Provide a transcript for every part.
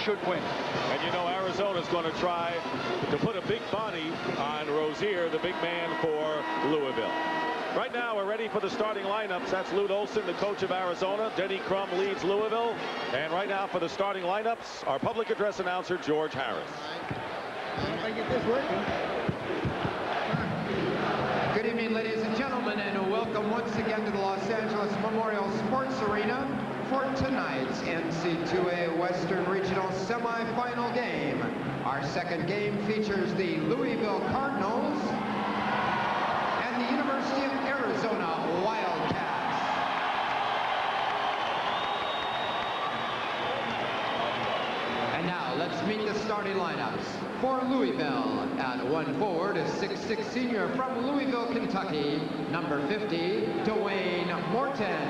should win. And you know Arizona's going to try to put a big body on Rozier, the big man for Louisville. Right now, we're ready for the starting lineups. That's Lute Olson, the coach of Arizona. Denny Crum leads Louisville. And right now for the starting lineups, our public address announcer, George Harris. If I get this working. Good evening, ladies and gentlemen, and welcome once again to the Los Angeles Memorial Sports Arena for tonight's NCAA Western Regional Semifinal game. Our second game features the Louisville Cardinals and the University of Arizona Wildcats. And now let's meet the starting lineups. For Louisville, at 1 forward, a 6'6" senior from Louisville, Kentucky, number 50, Dwayne Morton.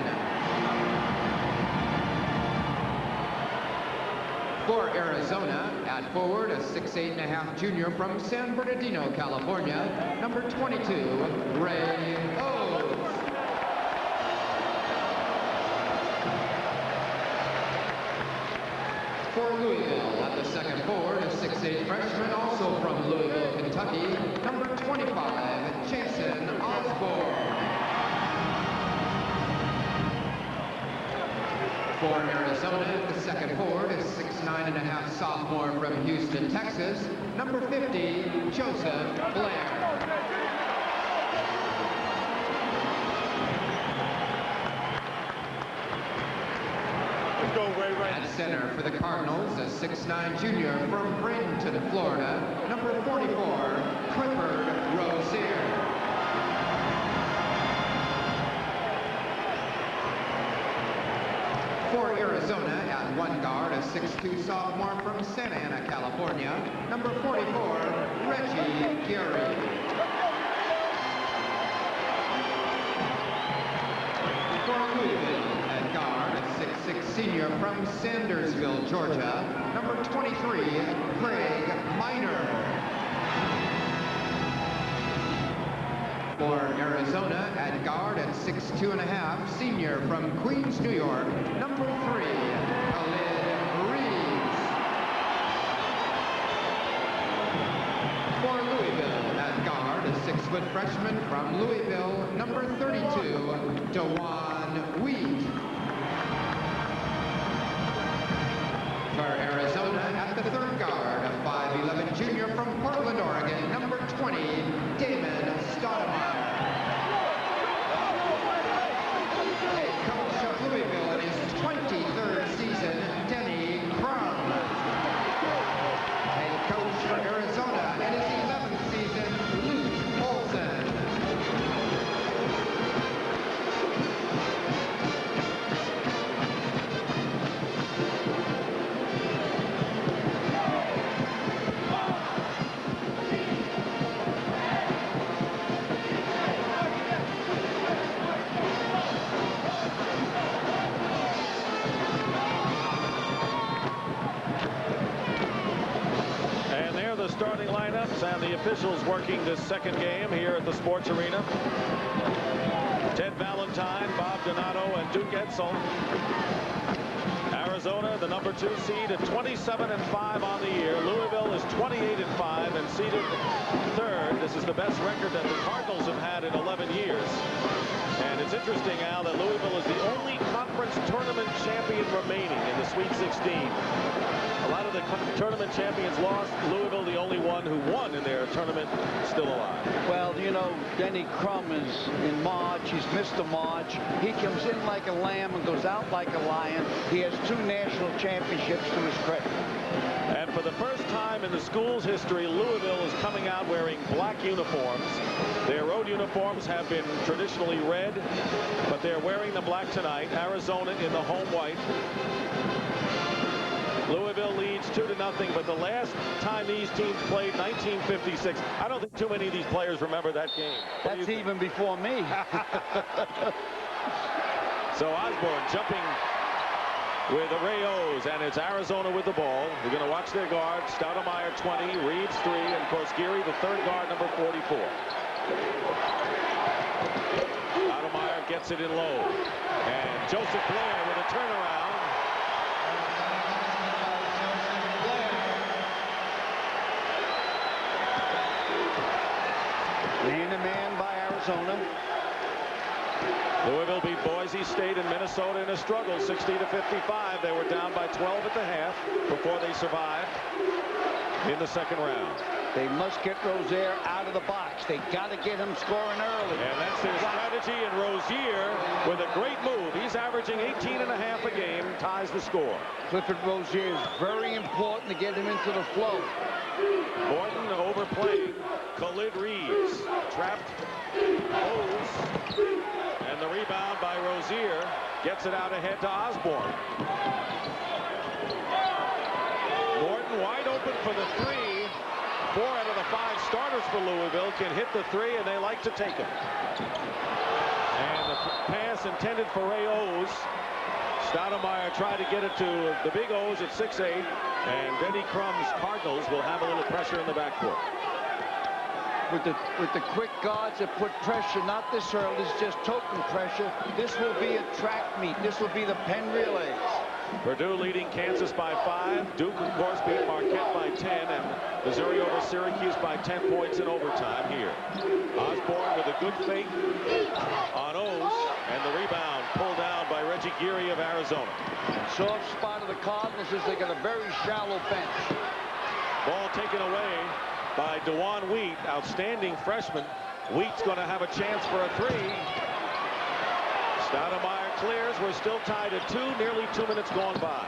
For Arizona, at forward, a 6'8½" junior from San Bernardino, California, number 22, Reeves. For Louisville, at the second forward, a 6'8" freshman, also from Louisville, Kentucky, number 25, Jason Osborne. For Arizona, at the second forward, a 6'9½" sophomore from Houston, Texas, number 50, Joseph Blair. At center for the Cardinals, a 6'9" junior from Bradenton, Florida, number 44, Clifford Rozier. For Arizona, at one guard, a 6'2" sophomore from Santa Ana, California, number 44, Reggie Gary. For Louisville, at guard, a 6'6" senior from Sandersville, Georgia, number 23, Craig Miner. For Arizona, at guard, at 6'2½", senior from Queens, New York, number 3, Khalid Reeves. For Louisville, at guard, a 6-foot freshman from Louisville, number 32, Dwayne Wheat. For Arizona, at the third guard, a 5'11" junior from Portland, Oregon, number 20, Damon Stoudamire. Head coach of Louisville in his 23rd season, Denny Crum. Head coach for Arizona in his 11th season, Lute Olson. Starting lineups and the officials working this second game here at the Sports Arena. Ted Valentine, Bob Donato, and Duke Edsel. Arizona, the number 2 seed at 27-5 on the year. Louisville is 28-5 and seeded third. This is the best record that the Cardinals have had in 11 years. And it's interesting, Al, that Louisville is the only conference tournament champion remaining in the Sweet 16. A lot of the tournament champions lost. Louisville, the only one who won in their tournament, still alive. Well, you know, Denny Crum is in March. He's missed a March. He comes in like a lamb and goes out like a lion. He has 2 national championships to his credit. And for the first time in the school's history, Louisville is coming out wearing black uniforms. Their road uniforms have been traditionally red, but they're wearing the black tonight. Arizona in the home white. Louisville leads 2-0, but the last time these teams played, 1956, I don't think too many of these players remember that game. That's even before me. So Osborne jumping with the Rayos, and it's Arizona with the ball. We're going to watch their guards. Stoudamire 20, Reeves 3, and of course Geary, the third guard, number 44. Stoudamire gets it in low, and Joseph Blair with a turnaround. Arizona. Louisville beat Boise State and Minnesota in a struggle, 60-55. They were down by 12 at the half before they survived in the second round. They must get Rozier out of the box. They got to get him scoring early. And that's their strategy, and Rozier with a great move. He's averaging 18.5 a game, ties the score. Clifford Rozier is very important to get him into the flow. Morton overplaying. Khalid Reeves trapped. Hose. And the rebound by Rozier gets it out ahead to Osborne. Morton wide open for the three. 4 out of the 5 starters for Louisville can hit the three, and they like to take it. And the pass intended for Ray O's. Stoudamire tried to get it to the big O's at 6'8", and Denny Crum's Cardinals will have a little pressure in the backcourt. With the quick guards that put pressure, not this early, this is just token pressure. This will be a track meet. This will be the Penn Relays. Purdue leading Kansas by 5. Duke, of course, beat Marquette by 10, and Missouri over Syracuse by 10 points in overtime here. Osborne with a good fake on O's, and the rebound pulled down by Reggie Geary of Arizona. Soft spot of the Cardinals is they got a very shallow bench. Ball taken away by DeJuan Wheat, outstanding freshman. Wheat's going to have a chance for a three. Stoudamire clears. We're still tied at 2, nearly 2 minutes gone by.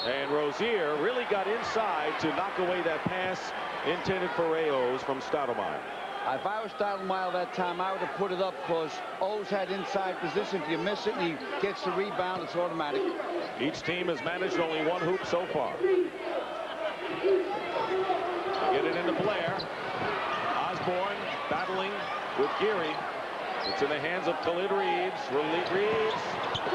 And Rozier really got inside to knock away that pass intended for Ray O's from Stoudamire. If I was Stoudamire that time, I would have put it up because O's had inside position. If you miss it and he gets the rebound, it's automatic. Each team has managed only 1 hoop so far. Get it into Blair. Osborne battling with Geary. It's in the hands of Khalid Reeves. Reeves.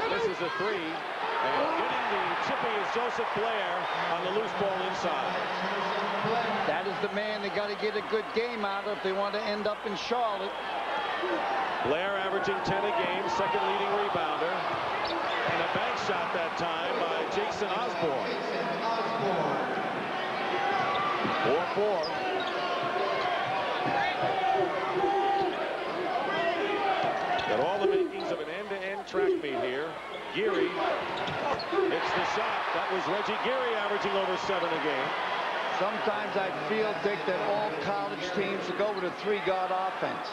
This is a three. And getting the chippy is Joseph Blair on the loose ball inside. That is the man they got to get a good game out of if they want to end up in Charlotte. Blair averaging 10 a game, second leading rebounder. And a bank shot that time by Jason Osborne. 4-4. Got all the makings of an end-to-end track meet here. Geary hits the shot. That was Reggie Geary averaging over 7 a game. Sometimes I feel, Dick, that all college teams should go with a 3-guard offense.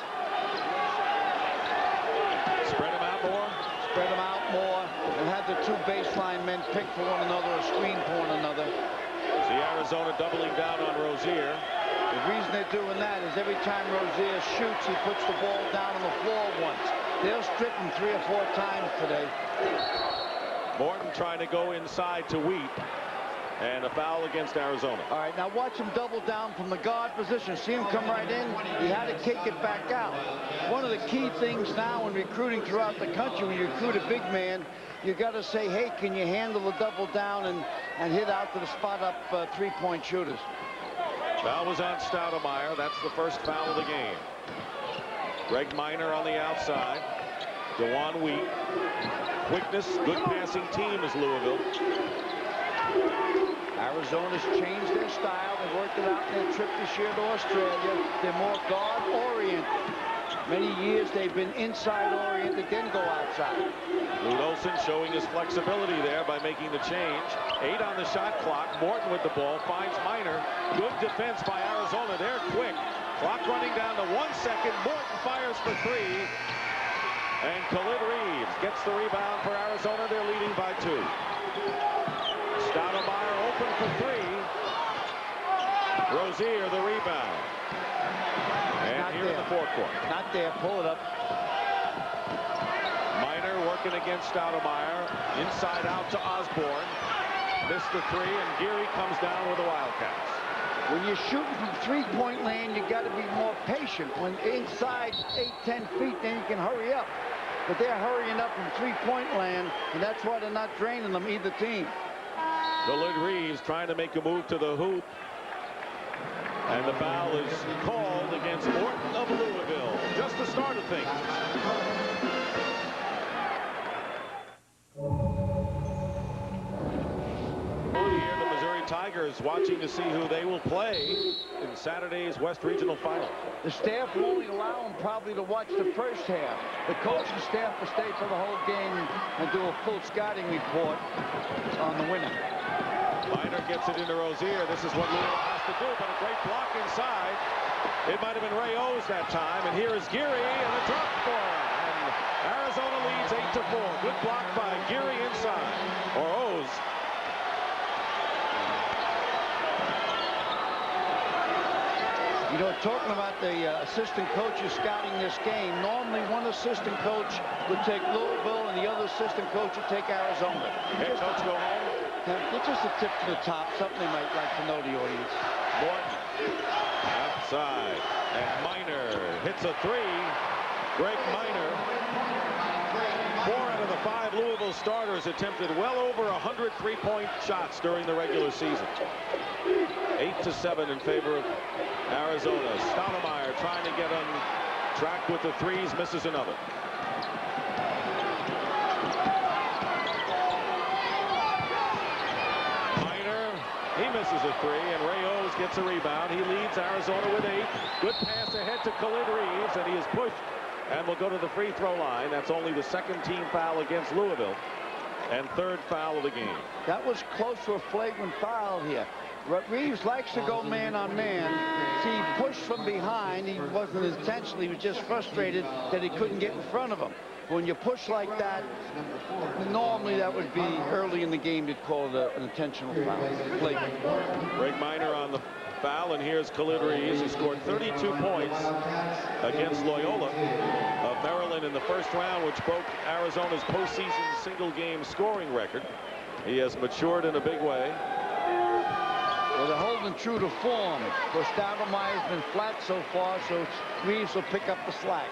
Spread them out more. Spread them out more and have the 2 baseline men pick for one another or screen for one another. See Arizona doubling down on Rozier. The reason they're doing that is every time Rozier shoots, he puts the ball down on the floor once. They'll strip him 3 or 4 times today. Morton trying to go inside to Wheat. And a foul against Arizona. All right, now watch him double down from the guard position. See him come right in. He had to kick it back out. One of the key things now in recruiting throughout the country, when you recruit a big man, you got to say, hey, can you handle the double down and hit out to the spot up 3-point shooters? Foul was on Stoudamire. That's the first foul of the game. Greg Minor on the outside. DeJuan Wheat. Quickness, good passing team is Louisville. Arizona's changed their style. They worked it out in their trip this year to Australia. They're more guard-oriented. Many years they've been inside-oriented, then go outside. Lute Olson showing his flexibility there by making the change. 8 on the shot clock. Morton with the ball finds Minor. Good defense by Arizona. They're quick. Clock running down to 1 second. Morton fires for 3. And Khalid Reeves gets the rebound for Arizona. They're leading by 2. Stoudamire open for 3. Rozier the rebound. And Not here there. in the forecourt. Not there. Pull it up. Minor working against Stoudamire. Inside out to Osborne. Missed the 3, and Geary comes down with the Wildcats. When you're shooting from 3-point land, you got to be more patient. When inside 8-10 feet, then you can hurry up. But they're hurrying up from 3-point land, and that's why they're not draining them, either team. Khalid Reeves trying to make a move to the hoop. And the foul is called against Morton of Louisville. Just the start of things. Here, the Missouri Detroit Tigers watching to see who they will play in Saturday's West Regional Final. The staff will only allow them probably to watch the first half. The coaching staff will stay for the whole game and do a full scouting report on the winner. Minor gets it into Rozier. This is what Louisville has to do, but a great block inside. It might have been Ray O's that time, and here is Geary and a drop for him. And Arizona leads 8-4. Good block by Geary inside, or O's. You know, talking about the assistant coaches scouting this game, normally one assistant coach would take Louisville and the other assistant coach would take Arizona. Head coach go home. It's just a tip to the top, something they might like to know, the audience. Morton outside, and Minor hits a three. Greg Minor. 4 out of the 5 Louisville starters attempted well over 100 3-point shots during the regular season. 8-7 in favor of Arizona. Stoudamire trying to get on track with the threes, misses another. Minor, he misses a three, and Ray O's gets a rebound. He leads Arizona with 8. Good pass ahead to Khalid Reeves, and he is pushed and will go to the free throw line. That's only the second team foul against Louisville and third foul of the game. That was close to a flagrant foul here. Reeves likes to go man on man. See, he pushed from behind. He wasn't intentionally, he was just frustrated that he couldn't get in front of him. When you push like that, normally that would be early in the game to call it an intentional foul. Flagrant. Greg Minor on the foul, and here's Khalid Reeves, who scored 32 points against Loyola of Maryland in the first round, which broke Arizona's postseason single game scoring record. He has matured in a big way. Well, they're holding true to form. Because Stoudamire's been flat so far, so Reeves will pick up the slack.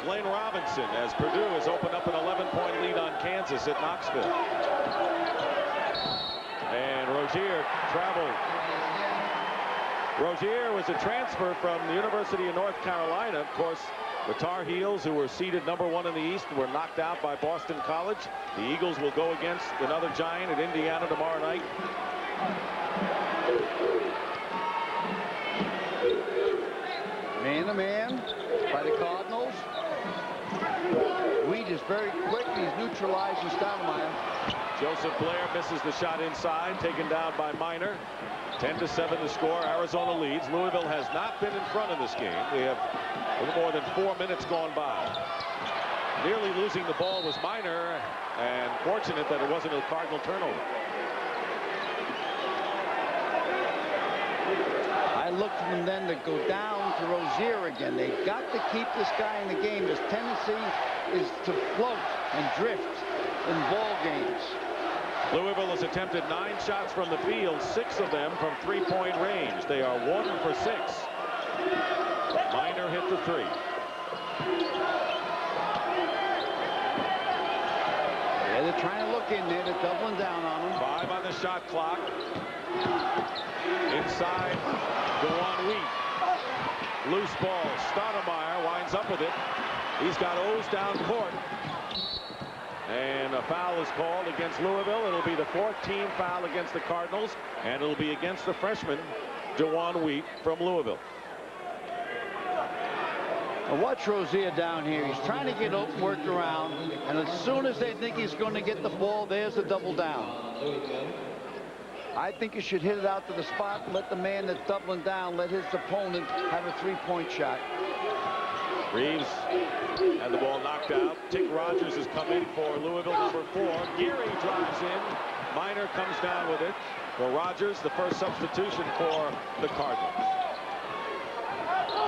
Glenn Robinson, as Purdue has opened up an 11-point lead on Kansas at Knoxville. And Rozier traveled. Rozier was a transfer from the University of North Carolina. Of course, the Tar Heels, who were seeded #1 in the East, were knocked out by Boston College. The Eagles will go against another giant at Indiana tomorrow night. Man-to-man by the Cardinals. Weed is very quick. He's neutralizing Stoudamire. Joseph Blair misses the shot inside, taken down by Minor. 10-7 the score. Arizona leads. Louisville has not been in front of this game. We have a little more than 4 minutes gone by. Nearly losing the ball was Minor, and fortunate that it wasn't a Cardinal turnover. I look for them then to go down to Rozier again. They've got to keep this guy in the game. His tendency is to float and drift in ball games. Louisville has attempted 9 shots from the field, 6 of them from 3-point range. They are 1 for 6. Minor hit the 3. Yeah, they're trying to look in there. They're doubling down on him. 5 on the shot clock. Inside, Dwayne Wheat. Loose ball. Stoudamire winds up with it. He's got O's down court. And a foul is called against Louisville. It'll be the 4th team foul against the Cardinals, and it'll be against the freshman, Dwayne Wheat from Louisville. Now watch Rozier down here. He's trying to get open, work around, and as soon as they think he's going to get the ball, there's the double down. I think you should hit it out to the spot and let the man that's doubling down, let his opponent have a 3-point shot. Reeves had the ball knocked out. Tick Rogers has come in for Louisville, #4. Geary drives in. Minor comes down with it for Rogers, the first substitution for the Cardinals.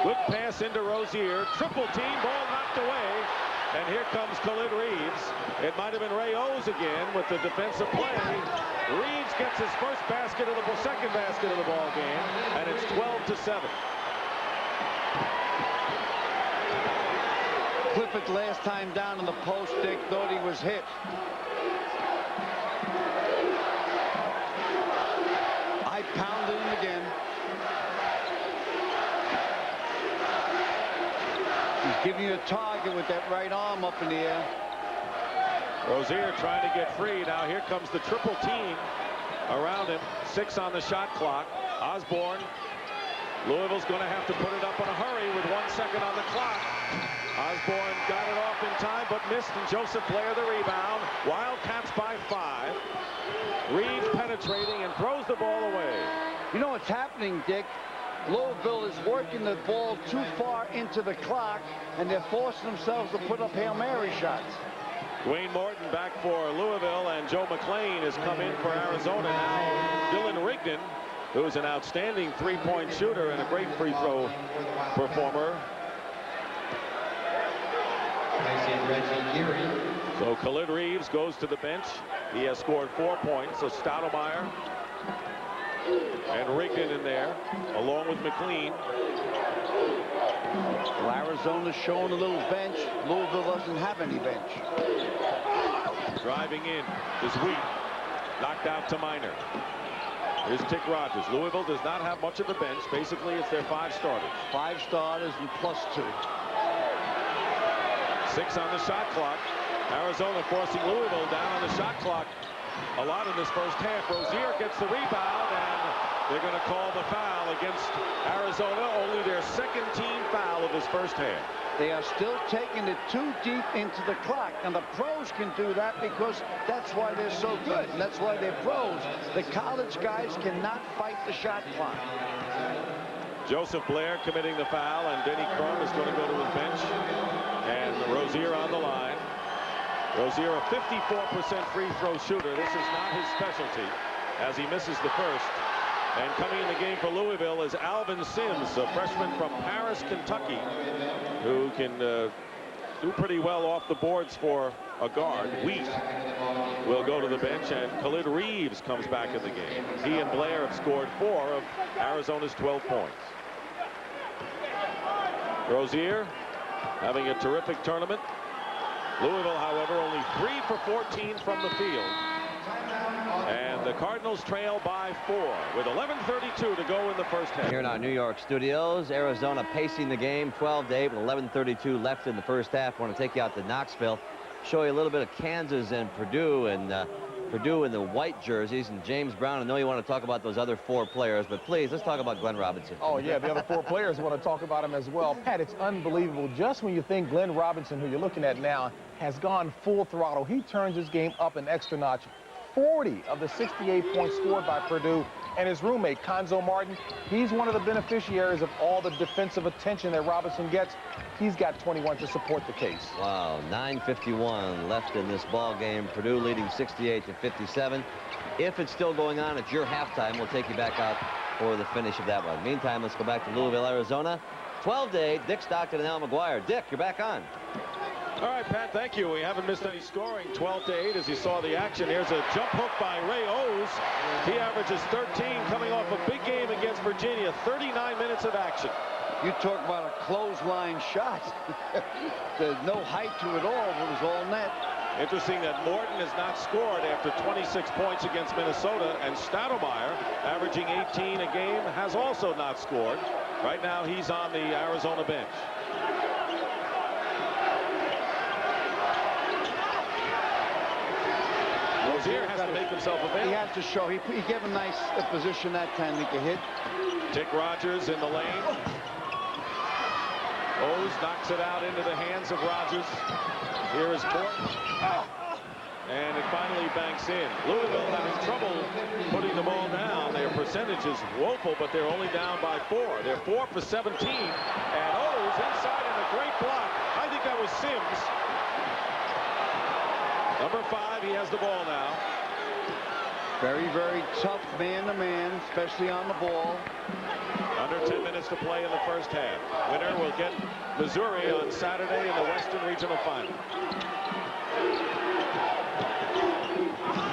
Good pass into Rozier. Triple team, ball knocked away. And here comes Khalid Reeves. It might have been Ray O's again with the defensive play. Reeves gets his second basket of the ball game, and it's 12-7. Clifford last time down in the post, Dick thought he was hit. I pounded him again. He's Giving you a target with that right arm up in the air. Rozier trying to get free. Now here comes the triple team around him. 6 on the shot clock. Osborne. Louisville's going to have to put it up in a hurry with 1 second on the clock. Osborne got it off in time but missed, and Joseph Blair the rebound. Wildcats by 5. Reeves penetrating and throws the ball away. You know what's happening, Dick? Louisville is working the ball too far into the clock, and they're forcing themselves to put up Hail Mary shots. Dwayne Morton back for Louisville, and Joe McClain has come in for Arizona. Now Dylan Rigdon, who's an outstanding three-point shooter and a great free throw performer. So Khalid Reeves goes to the bench. He has scored 4 points. So Stoudamire and Rigdon in there, along with McLean. Well, Arizona's showing a little bench. Louisville doesn't have any bench. Driving in is Wheat. Knocked out to Minor. Here's Tick Rogers. Louisville does not have much of a bench. Basically, it's their 5 starters. 5 starters and +2. 6 on the shot clock. Arizona forcing Louisville down on the shot clock a lot in this first half. Rozier gets the rebound, and they're going to call the foul against Arizona. Only their 2nd team foul of this first half. They are still taking it too deep into the clock, and the pros can do that because that's why they're so good. That's why they're pros. The college guys cannot fight the shot clock. Joseph Blair committing the foul, and Denny Crum is going to go to his bench. And Rozier on the line. Rozier, a 54% free throw shooter. This is not his specialty, as he misses the first. And coming in the game for Louisville is Alvin Sims, a freshman from Paris, Kentucky, who can do pretty well off the boards for a guard. Wheat will go to the bench, and Khalid Reeves comes back in the game. He and Blair have scored 4 of Arizona's 12 points. Rozier having a terrific tournament. Louisville, however, only 3 for 14 from the field. And the Cardinals trail by 4 with 11:32 to go in the first half. Here in our New York studios, Arizona pacing the game 12-8 with 11:32 left in the first half. I want to take you out to Knoxville, show you a little bit of Kansas and Purdue, and Purdue in the white jerseys. And James Brown, I know you want to talk about those other 4 players, but please, let's talk about Glenn Robinson. Oh, yeah, the other 4 players want to talk about him as well. Pat, it's unbelievable. Just when you think Glenn Robinson, who you're looking at now, has gone full throttle, he turns his game up an extra notch. 40 of the 68 points scored by Purdue. And his roommate, Konzo Martin, he's one of the beneficiaries of all the defensive attention that Robinson gets. He's got 21 to support the case. Wow, 9:51 left in this ball game. Purdue leading 68-57. If it's still going on, it's your halftime. We'll take you back out for the finish of that one. Meantime, let's go back to Louisville, Arizona. 12-8, Dick Stockton and Al McGuire. Dick, you're back on. All right, Pat, thank you. We haven't missed any scoring. 12-8 as you saw the action. Here's a jump hook by Ray Owes. He averages 13 coming off a big game against Virginia. 39 minutes of action. You talk about a clothesline shot. There's no height to it all. It was all net. Interesting that Morton has not scored after 26 points against Minnesota, and Stoudamire, averaging 18 a game, has also not scored. Right now, he's on the Arizona bench. Rozier has to make himself available. He has to show. He gave a nice position that time he could hit. Tick Rogers in the lane. Owes knocks it out into the hands of Rogers. Here is Morton. And it finally banks in. Louisville having trouble putting the ball down. Their percentage is woeful, but they're only down by 4. They're 4 for 17. And Owes inside and a great block. I think that was Sims. Number 5, he has the ball now. Very, very tough man-to-man, especially on the ball. Under 10 minutes to play in the first half. Winner will get Missouri on Saturday in the Western Regional Final.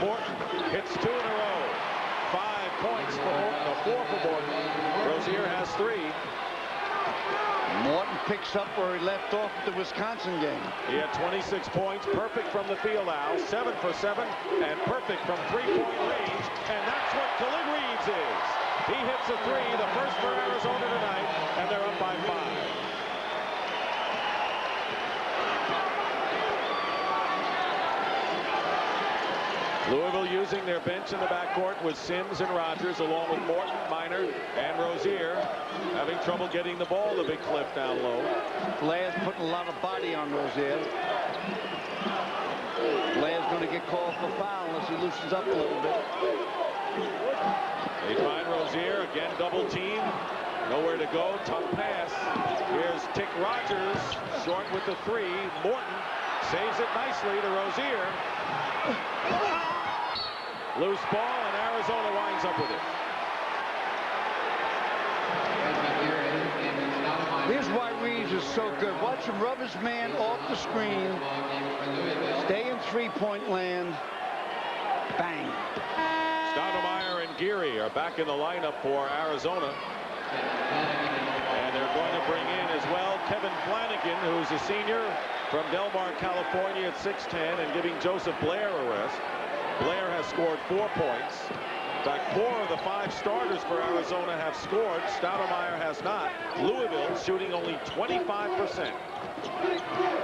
Morton hits 2 in a row. 5 points for Morton, 4 for Morton. Rozier has 3. Morton picks up where he left off at the Wisconsin game. He had 26 points, perfect from the field, Al, 7 for 7, and perfect from 3-point range, and that's what Khalid Reeves is. He hits a 3, the first for Arizona tonight, and they're up by 5. Louisville using their bench in the backcourt with Sims and Rogers, along with Morton, Minor, and Rozier. Having trouble getting the ball to Big Cliff down low. Blair's putting a lot of body on Rozier. Blair's going to get called for foul unless he loosens up a little bit. They find Rozier, again double team. Nowhere to go, tough pass. Here's Tick Rogers, short with the three. Morton saves it nicely to Rozier. Loose ball, and Arizona winds up with it. Here's why Reeves is so good. Watch him rub his man off the screen. Stay in three-point land. Bang. Stoudamire and Geary are back in the lineup for Arizona. And they're going to bring in as well Kevin Flanagan, who's a senior from Del Mar, California at 6'10", and giving Joseph Blair a rest. Blair has scored 4 points. In fact, 4 of the 5 starters for Arizona have scored. Stoudamire has not. Louisville shooting only 25%.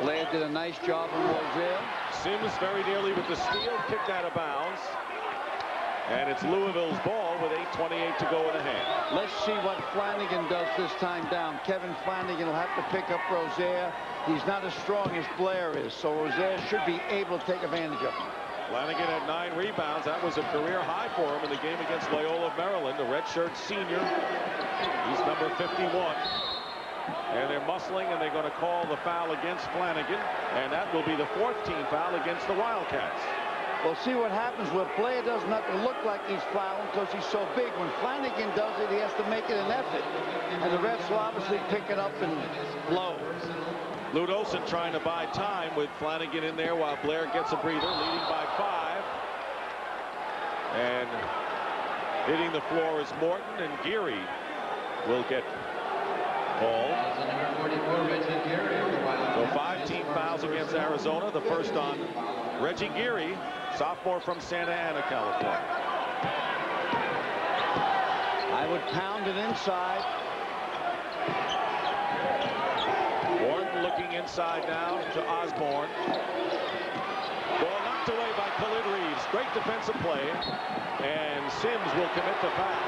Blair did a nice job on Rozier. Sims very nearly with the steal, kicked out of bounds. And it's Louisville's ball with 8:28 to go in the half. Let's see what Flanagan does this time down. Kevin Flanagan will have to pick up Rozier. He's not as strong as Blair is, so Rozier should be able to take advantage of him. Flanagan had 9 rebounds. That was a career high for him in the game against Loyola, Maryland, a redshirt senior. He's number 51. And they're muscling, and they're going to call the foul against Flanagan, and that will be the 4th team foul against the Wildcats. We'll see what happens where Blair doesn't have to look like he's fouling because he's so big. When Flanagan does it, he has to make it an effort. And the refs will obviously pick it up and blow. Lute Olson trying to buy time with Flanagan in there while Blair gets a breather, leading by 5. And hitting the floor is Morton, and Geary will get called. So 5 team fouls against Arizona. The first on Reggie Geary, sophomore from Santa Ana, California. I would pound it inside. Morton looking inside now to Osborne. Ball knocked away by Khalid Reeves. Great defensive play. And Sims will commit the foul.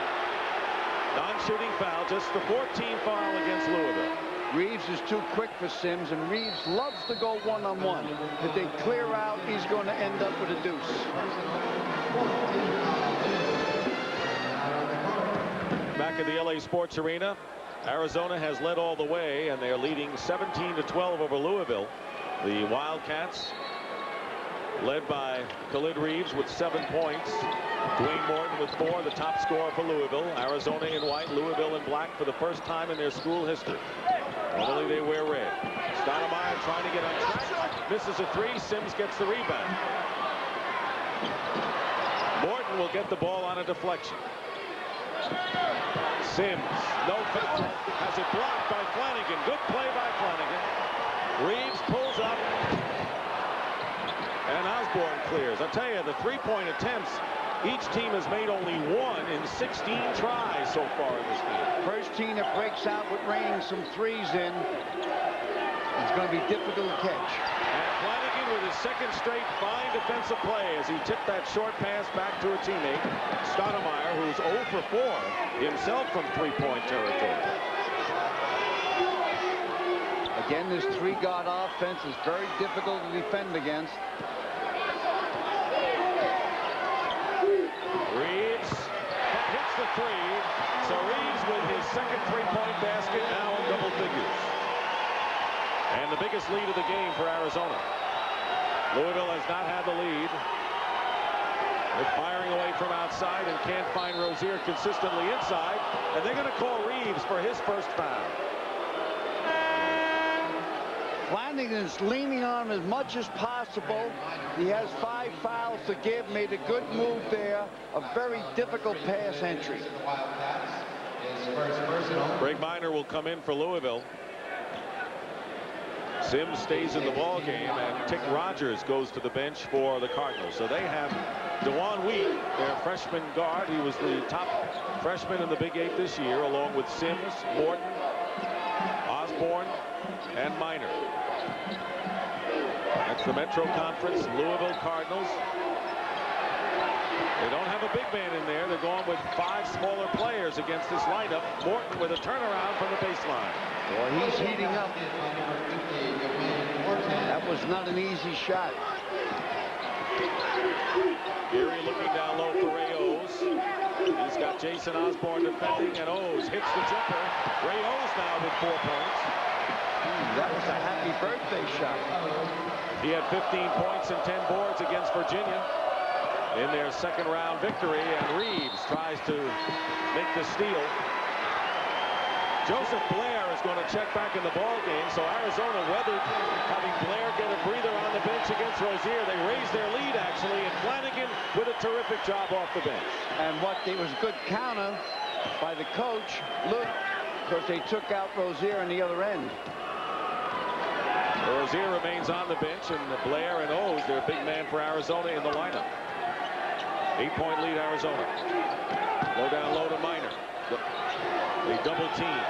Non-shooting foul, just the 14th foul against Louisville. Reeves is too quick for Sims, and Reeves loves to go one-on-one. If they clear out, he's going to end up with a deuce. Back at the LA Sports Arena, Arizona has led all the way, and they're leading 17-12 over Louisville. The Wildcats, led by Khalid Reeves with 7 points. Dwayne Morton with 4, the top scorer for Louisville. Arizona in white, Louisville in black for the first time in their school history. Normally they wear red. Stoudamire trying to get on track. Misses a 3. Sims gets the rebound. Morton will get the ball on a deflection. Sims, no foul, has it blocked by Flanagan. Good play by Flanagan. Reeves pulls up, and Osborne clears. I'll tell you, the 3-point attempts, each team has made only 1 in 16 tries so far in this game. First team that breaks out with raining some threes in, it's going to be difficult to catch. And Flanagan with his 2nd straight fine defensive play as he tipped that short pass back to a teammate, Stoudamire, who's 0 for 4 himself from 3-point territory. Again, this 3-guard offense is very difficult to defend against. Reeves hits the 3. So Reeves with his 2nd 3-point basket, now in double figures. And the biggest lead of the game for Arizona. Louisville has not had the lead. They're firing away from outside and can't find Rozier consistently inside. And they're going to call Reeves for his first foul. Flanagan is leaning on him as much as possible. He has 5 fouls to give. Made a good move there. A very difficult pass entry. Greg Minor will come in for Louisville. Sims stays in the ball game, and Tick Rogers goes to the bench for the Cardinals. So they have DeJuan Wheat, their freshman guard. He was the top freshman in the Big 8 this year, along with Sims, Morton, Osborne, and Minor. That's the Metro Conference Louisville Cardinals. They don't have a big man in there. They're going with 5 smaller players against this lineup. Morton with a turnaround from the baseline. Boy, he's heating up. That was not an easy shot. Geary looking down low for Ray Owes. He's got Jason Osborne defending, and Owes hits the jumper. Ray Owes now with 4 points. That was a happy birthday shot. He had 15 points and 10 boards against Virginia in their second-round victory, and Reeves tries to make the steal. Joseph Blair is going to check back in the ball game, so Arizona weathered having Blair get a breather on the bench against Rozier. They raised their lead, actually, and Flanagan with a terrific job off the bench. And it was a good counter by the coach, Luke, because they took out Rozier on the other end. Rozier remains on the bench, and Blair and Owes, their big man for Arizona, in the lineup. 8-point lead, Arizona. Low down low to Minor. They double team.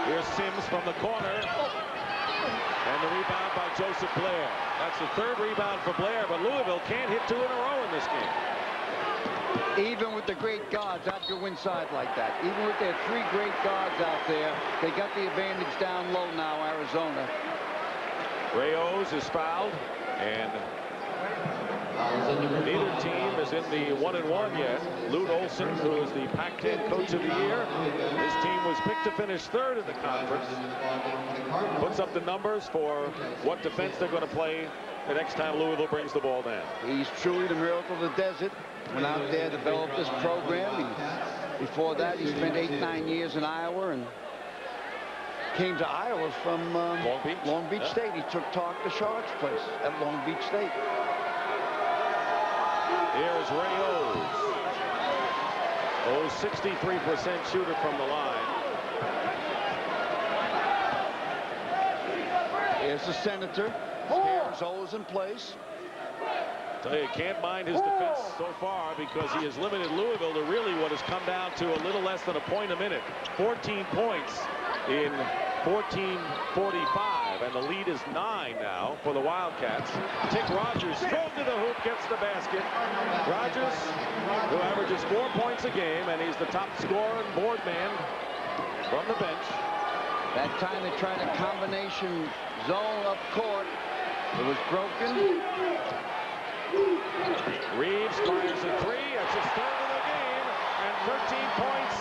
Here's Sims from the corner. And the rebound by Joseph Blair. That's the 3rd rebound for Blair, but Louisville can't hit 2 in a row in this game. Even with the great guards out your inside like that, even with their 3 great guards out there, they got the advantage down low now, Arizona. Ray Owes is fouled, and neither team is in the 1-1 yet. Lute Olson, who is the Pac-10 Coach of the Year, his team was picked to finish 3rd in the conference. Puts up the numbers for what defense they're going to play the next time Louisville brings the ball down. He's truly the miracle of the desert. Went out there, developed this program. Before that, he spent 8-9 years in Iowa and came to Iowa from Long Beach State. He took talk to Charlotte's place at Long Beach State. Here's Ray Owes. Owes 63% shooter from the line. Here's the Senator. Here's Owes in place. Tell you, can't mind his defense so far because he has limited Louisville to really what has come down to a little less than a point a minute. 14 points in 14:45, and the lead is 9 now for the Wildcats. Tick Rogers strong to the hoop, gets the basket. Rogers, who averages 4 points a game, and he's the top scorer and board man from the bench. That time they tried a combination zone up court. It was broken. Reeves fires a 3. That's his 3rd of the game, and 13 points.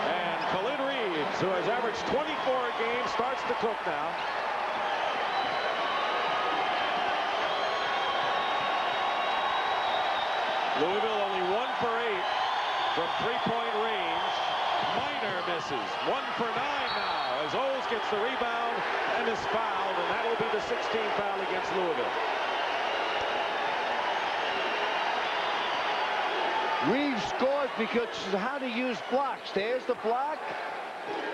And Khalid Reeves, who has averaged 24 a game, starts to cook now. Louisville only 1 for 8 from 3-point range. Minor misses. 1 for 9 now as Owes gets the rebound and is fouled, and that will be the 16th foul against Louisville. Reeves scores because of how to use blocks. There's the block.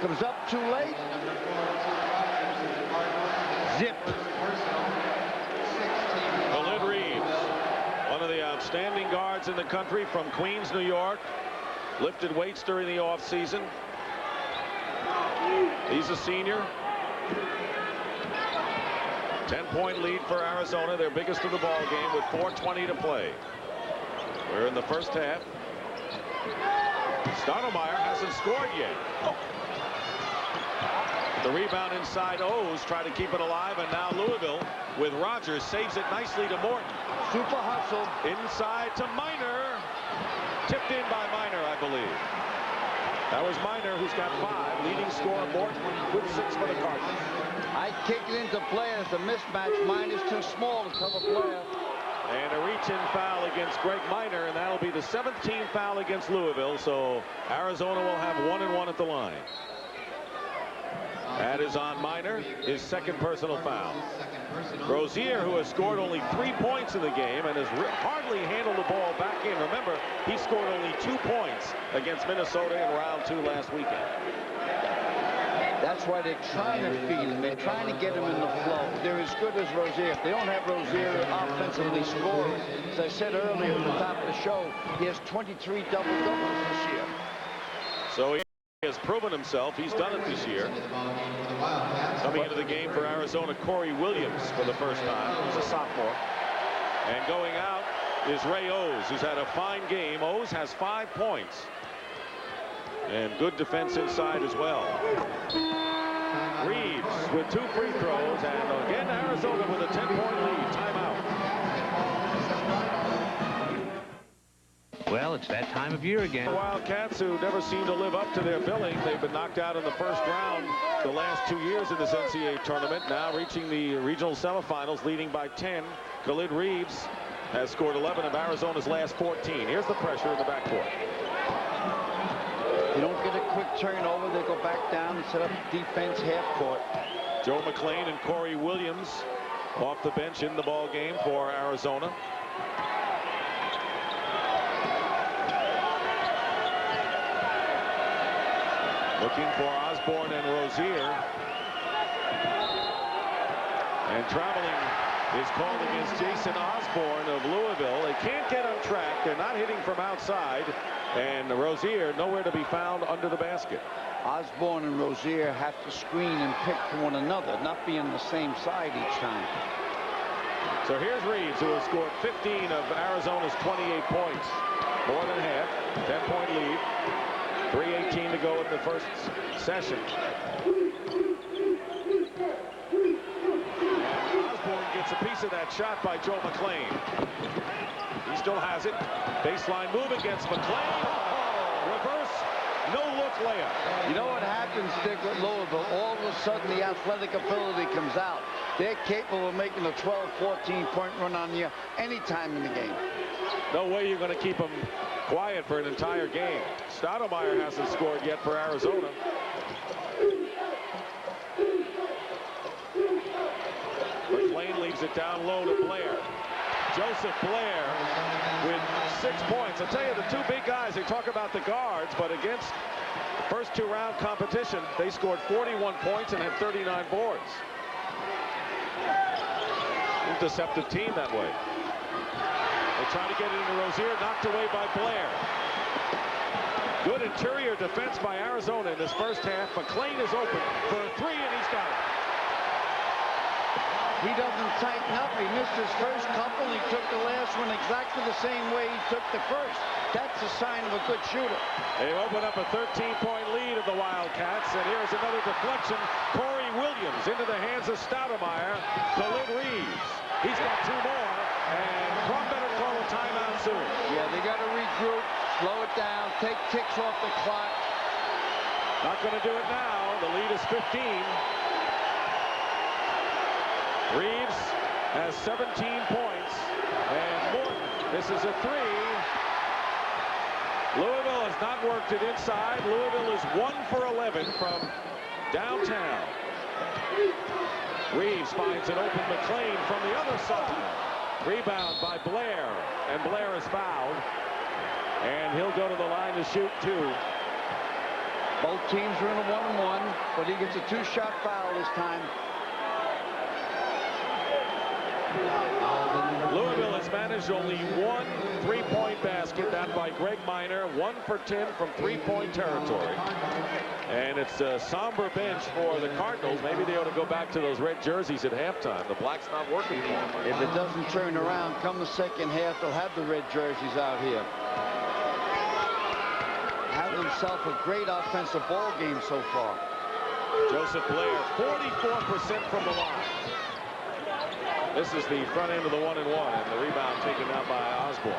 Comes up too late. Zip. Khalid Reeves, one of the outstanding guards in the country from Queens, New York. Lifted weights during the offseason. He's a senior. 10-point lead for Arizona, their biggest of the ball game, with 4:20 to play. We're in the first half. Stoudamire hasn't scored yet. The rebound inside Owes, try to keep it alive, and now Louisville with Rogers saves it nicely to Morton. Super hustle. Inside to Minor. Tipped in by Minor, I believe. That was Minor, who's got 5. Leading scorer Morton with 6 for the Cardinals. I kick it into Blair. It's a mismatch. Minor's too small to cover Blair. And a reach-in foul against Greg Minor, and that'll be the 7th team foul against Louisville, so Arizona will have 1-1 at the line. That is on Minor, his 2nd personal foul. Rozier, who has scored only 3 points in the game and has hardly handled the ball back in. Remember, he scored only 2 points against Minnesota in round 2 last weekend. That's why they're trying to feed him. They're trying to get him in the flow. They're as good as Rozier. If they don't have Rozier offensively scoring, as I said earlier at the top of the show, he has 23 double-doubles this year. So he has proven himself. He's done it this year. Coming into the game for Arizona, Corey Williams for the first time. He's a sophomore. And going out is Ray O's, who's had a fine game. O's has 5 points. And good defense inside as well. Reeves with 2 free throws, and again Arizona with a 10-point lead. Timeout. Well, it's that time of year again. The Wildcats, who never seem to live up to their billing. They've been knocked out in the first round the last 2 years in this NCAA tournament. Now reaching the regional semifinals, leading by 10. Khalid Reeves has scored 11 of Arizona's last 14. Here's the pressure in the backcourt. You don't get a quick turnover, they go back down and set up defense half court. Joe McClain and Corey Williams off the bench in the ball game for Arizona. Looking for Osborne and Rozier. And traveling is called against Jason Osborne of Louisville. They can't get on track. They're not hitting from outside. And Rozier nowhere to be found under the basket. Osborne and Rozier have to screen and pick for one another, not be on the same side each time. So here's Reeves, who has scored 15 of Arizona's 28 points. More than half. 10-point lead. 3:18 to go in the first session. Osborne gets a piece of that shot by Joe McClain. He still has it. Baseline move against McClain. Reverse, no-look layup. You know what happens, Dick, with Louisville? All of a sudden, the athletic ability comes out. They're capable of making a 12, 14-point run on you anytime in the game. No way you're going to keep them quiet for an entire game. Stoudamire hasn't scored yet for Arizona. McClain leaves it down low to Blair. Joseph Blair with 6 points. I'll tell you, the 2 big guys, they talk about the guards, but against the first 2-round competition, they scored 41 points and had 39 boards. A deceptive team that way. They try to get it into Rozier, knocked away by Blair. Good interior defense by Arizona in this first half. McClain is open for a 3, and he's got it. He doesn't tighten up. He missed his first couple. He took the last one exactly the same way he took the first. That's a sign of a good shooter. They open up a 13-point lead of the Wildcats, and here's another deflection. Corey Williams into the hands of Stoudamire. Khalid Reeves. He's got 2 more, and Crum better call a timeout soon. Yeah, they got to regroup, slow it down, take ticks off the clock. Not going to do it now. The lead is 15. Reeves has 17 points, and Morton misses a 3. Louisville has not worked it inside. Louisville is 1 for 11 from downtown. Reeves finds an open McClain from the other side. Rebound by Blair, and Blair is fouled, and he'll go to the line to shoot 2. Both teams are in a 1-on-1, but he gets a 2-shot foul this time. Louisville has managed only 1 3-point basket, that by Greg Minor, 1 for 10 from 3-point territory. And it's a somber bench for the Cardinals. Maybe they ought to go back to those red jerseys at halftime. The black's not working for them. If it doesn't turn around, come the second half, they'll have the red jerseys out here. Have himself a great offensive ball game so far. Joseph Blair, 44% from the line. This is the front end of the 1-and-1, and the rebound taken out by Osborne.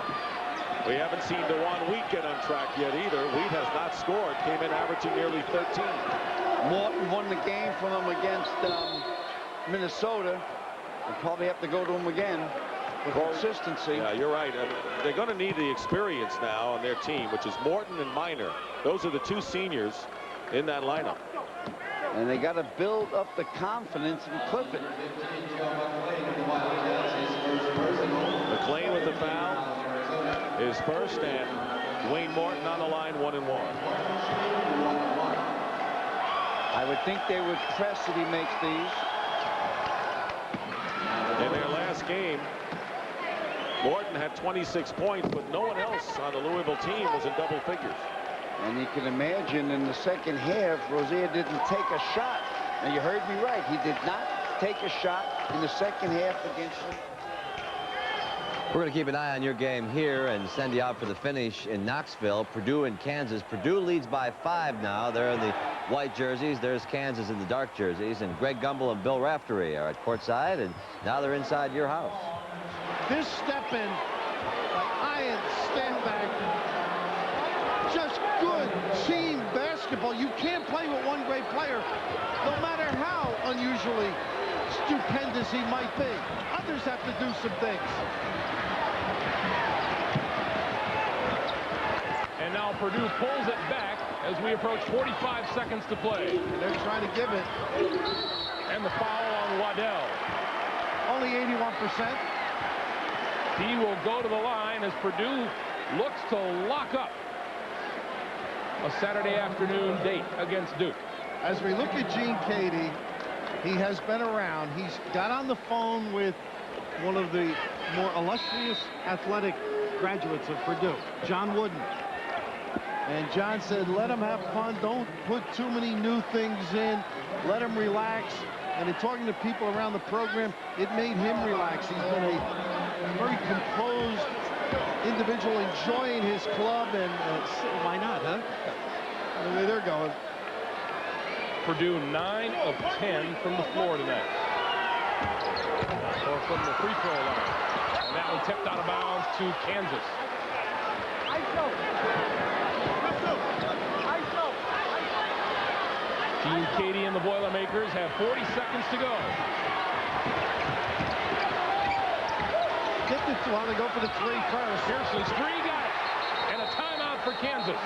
We haven't seen DeJuan Wheat get on track yet either. Wheat has not scored, came in averaging nearly 13. Morton won the game from him against Minnesota. They'll probably have to go to him again for consistency. Yeah, you're right. They're going to need the experience now on their team, which is Morton and Minor. Those are the 2 seniors in that lineup. And they got to build up the confidence and clip it. McClain with the foul. His first, and Dwayne Morton on the line, 1-and-1. I would think they would press if he makes these. In their last game, Morton had 26 points, but no one else on the Louisville team was in double figures. And you can imagine in the second half, Rozier didn't take a shot. Now, you heard me right. He did not take a shot in the second half against them. We're going to keep an eye on your game here and send you out for the finish in Knoxville. Purdue and Kansas. Purdue leads by 5 now. They're in the white jerseys. There's Kansas in the dark jerseys. And Greg Gumbel and Bill Raftery are at courtside, and now they're inside your house. This step in by Ian Stanback, just good team basketball. You can't play with one great player, no matter how unusually stupendous he might be. Others have to do some things. And now Purdue pulls it back as we approach 45 seconds to play. They're trying to give it. And the foul on Waddell. Only 81%. He will go to the line as Purdue looks to lock up a Saturday afternoon date against Duke. As we look at Gene Cady, he has been around. He's got on the phone with one of the more illustrious athletic graduates of Purdue, John Wooden. And John said, let him have fun. Don't put too many new things in. Let him relax. And in talking to people around the program, it made him relax. He's been a very composed individual, enjoying his club. And why not, huh? The way they're going. Purdue 9 of 10 from the floor tonight. Or from the free throw line. And that one tipped out of bounds to Kansas. Gene Cady and the Boilermakers have 40 seconds to go. Get the two. They go for the three first. Pearson's three, got it. And a timeout for Kansas.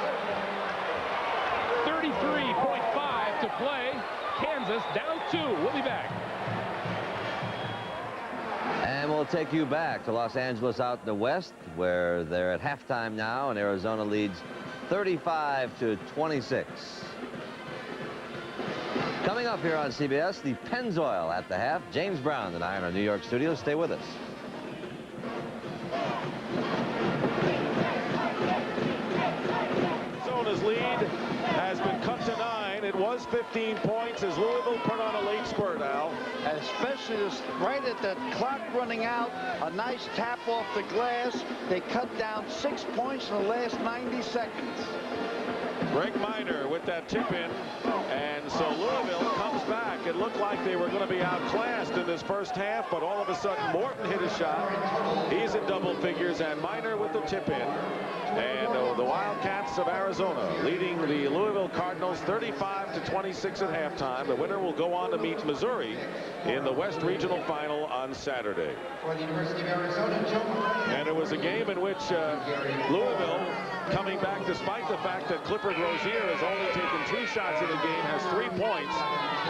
33.5 to play. Kansas down 2. We'll be back. And we'll take you back to Los Angeles out in the west, where they're at halftime now, and Arizona leads 35-26. Coming up here on CBS, the Pennzoil at the half. James Brown and I in our New York studios. Stay with us. Arizona's lead has been cut to 9. It was 15 points as Louisville put on a late spurt, Al. Especially this, right at the clock running out, a nice tap off the glass. They cut down 6 points in the last 90 seconds. Greg Minor with that tip in, and so Louisville comes back. It looked like they were going to be outclassed in this first half, but all of a sudden Morton hit a shot. He's in double figures, and Minor with the tip in. And the Wildcats of Arizona leading the Louisville Cardinals 35-26 at halftime. The winner will go on to meet Missouri in the West Regional Final on Saturday. And it was a game in which Louisville, coming back despite the fact that Clifford Rozier has only taken 2 shots in the game, has 3 points.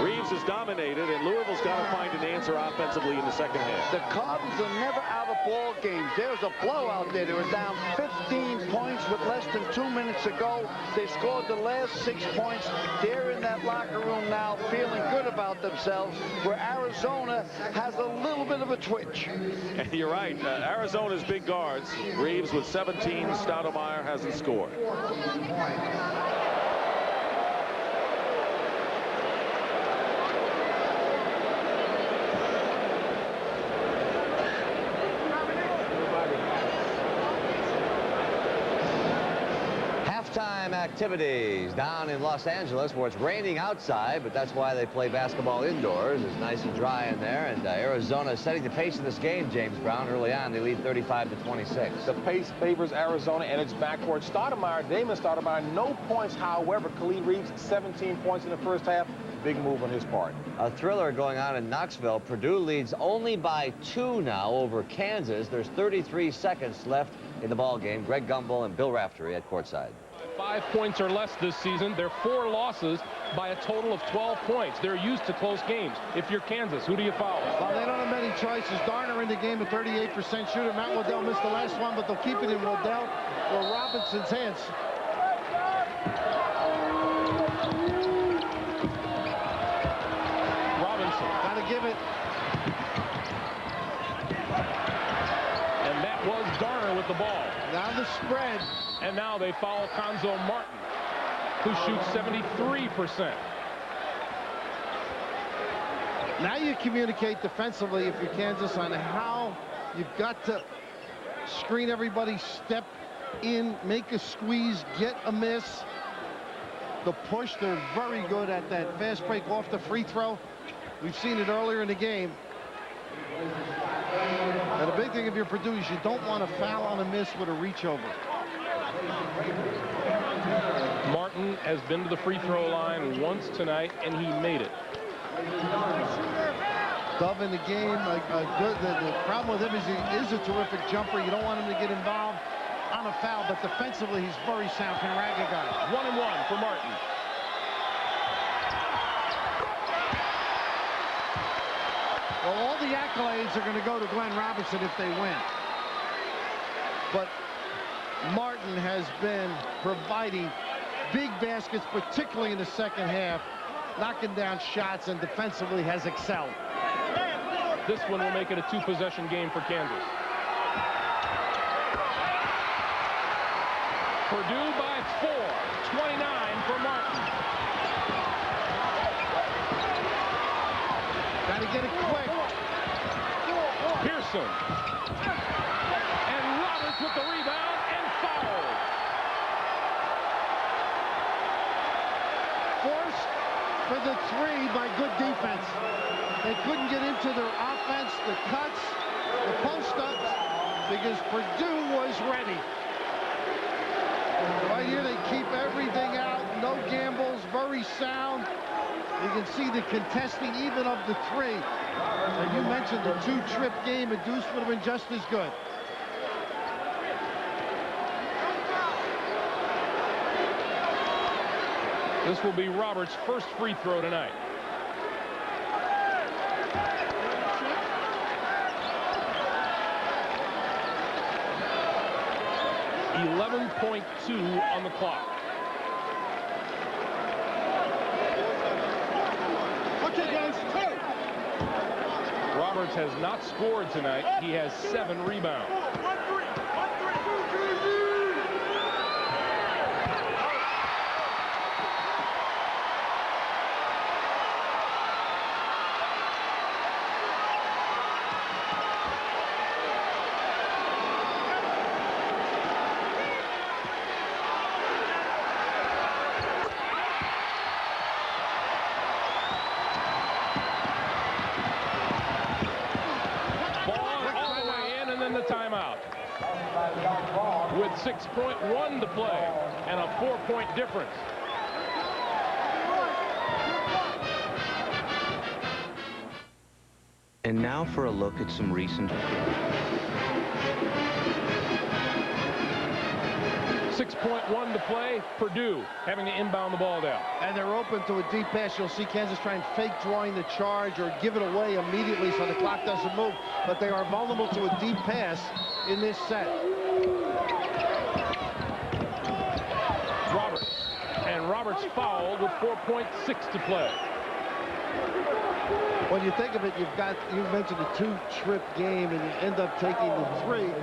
Reeves has dominated, and Louisville's got to find an answer offensively in the second half. The Cardinals are never out of ball games. There's a blowout there. They were down 15 points with less than 2 minutes to go. They scored the last 6 points. They're in that locker room now feeling good about themselves, where Arizona has a little bit of a twitch. And you're right. Arizona's big guards. Reeves with 17. Stoudamire hasn't scored. Halftime activities down in Los Angeles, where it's raining outside, but that's why they play basketball indoors. It's nice and dry in there, and Arizona is setting the pace in this game, James Brown. Early on, they lead 35-26. The pace favors Arizona and its backcourt. Stoudamire, Damon Stoudamire, no points. However, Khalid Reeves, 17 points in the first half. Big move on his part. A thriller going on in Knoxville. Purdue leads only by 2 now over Kansas. There's 33 seconds left in the ball game. Greg Gumbel and Bill Raftery at courtside. 5 points or less this season. They're 4 losses by a total of 12 points. They're used to close games. If you're Kansas, who do you foul? Well, they don't have many choices. Darner in the game at 38% shooter. Matt Waddell missed the last one, but they'll keep it in Waddell or Robinson's hands. Robinson. Got to give it. And that was Darner with the ball. Now the spread. And now they foul Conzo Martin, who shoots 73%. Now you communicate defensively if you're Kansas on how you've got to screen everybody, step in, make a squeeze, get a miss. The push, they're very good at that fast break off the free throw. We've seen it earlier in the game. And the big thing if you're Purdue is you don't want to foul on a miss with a reach over. Morton has been to the free throw line once tonight, and he made it. Dove in the game, the problem with him is he is a terrific jumper. You don't want him to get involved on a foul, but defensively he's very sound. Can rag a guy. 1-and-1 for Morton. Well, all the accolades are going to go to Glenn Robinson if they win. But Morton has been providing big baskets, particularly in the second half, knocking down shots, and defensively has excelled. This one will make it a two-possession game for Kansas. Purdue by 4, 29 for Morton. Got to get it quick. Pearson. And Roberts with the rebound and fouled. Forced for the 3 by good defense. They couldn't get into their offense, the cuts, the post-ups, because Purdue was ready. Right here, they keep everything out, no gambles, very sound. You can see the contesting even of the 3. And you mentioned the 2-trip game, a deuce would have been just as good. This will be Roberts' first free throw tonight. .2 on the clock. Roberts has not scored tonight. He has 7 rebounds. With 6.1 to play and a 4-point difference. And now for a look at some recent. 6.1 to play. Purdue having to inbound the ball down. And they're open to a deep pass. You'll see Kansas try and fake drawing the charge or give it away immediately so the clock doesn't move. But they are vulnerable to a deep pass in this set. Roberts fouled with 4.6 to play. When you think of it, you mentioned a 2-trip game and you end up taking the 3.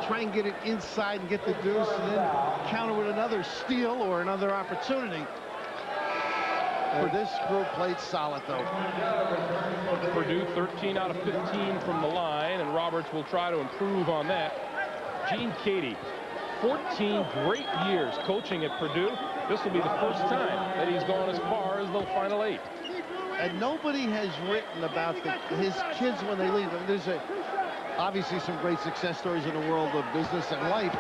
Try and get it inside and get the deuce and then counter with another steal or another opportunity. And this group played solid, though. Purdue 13 out of 15 from the line, and Roberts will try to improve on that. Gene Cady, 14 great years coaching at Purdue. This will be the first time that he's gone as far as the Final 8. And nobody has written about his kids when they leave. I mean, there's obviously some great success stories in the world of business and life,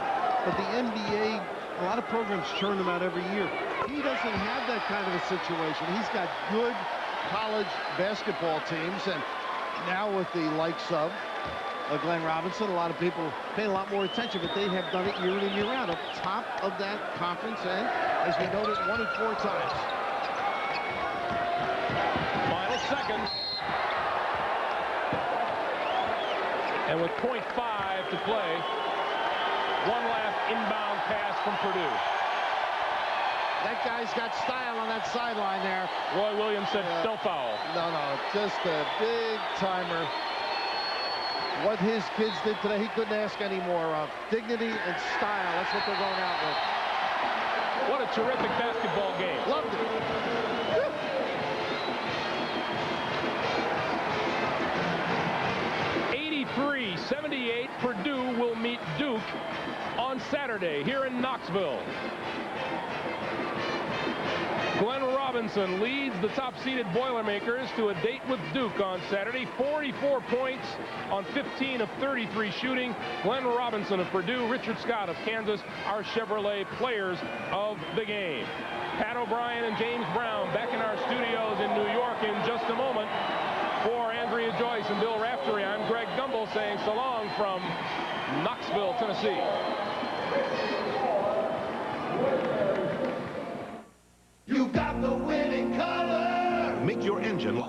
but the NBA, a lot of programs churn them out every year. He doesn't have that kind of a situation. He's got good college basketball teams, and now with the likes of Glenn Robinson, a lot of people pay a lot more attention, but they have done it year in and year out, up top of that conference, and as we noted, 1 and 4 times. Final seconds. And with 0.5 to play, one last inbound pass from Purdue. That guy's got style on that sideline there. Roy Williams said, don't foul. No, just a big timer. What his kids did today, he couldn't ask any more of. Dignity and style, that's what they're going out with. What a terrific basketball game. Loved it. 83-79 the 78 Purdue will meet Duke on Saturday here in Knoxville. Glenn Robinson leads the top-seeded Boilermakers to a date with Duke on Saturday. 44 points on 15 of 33 shooting. Glenn Robinson of Purdue, Richard Scott of Kansas, our Chevrolet players of the game. Pat O'Brien and James Brown back in our studios in New York in just a moment. For Andrea Joyce and Bill Raftery, I'm Greg Gumbel saying so long from Knoxville, Tennessee. You got the winning color. Make your engine.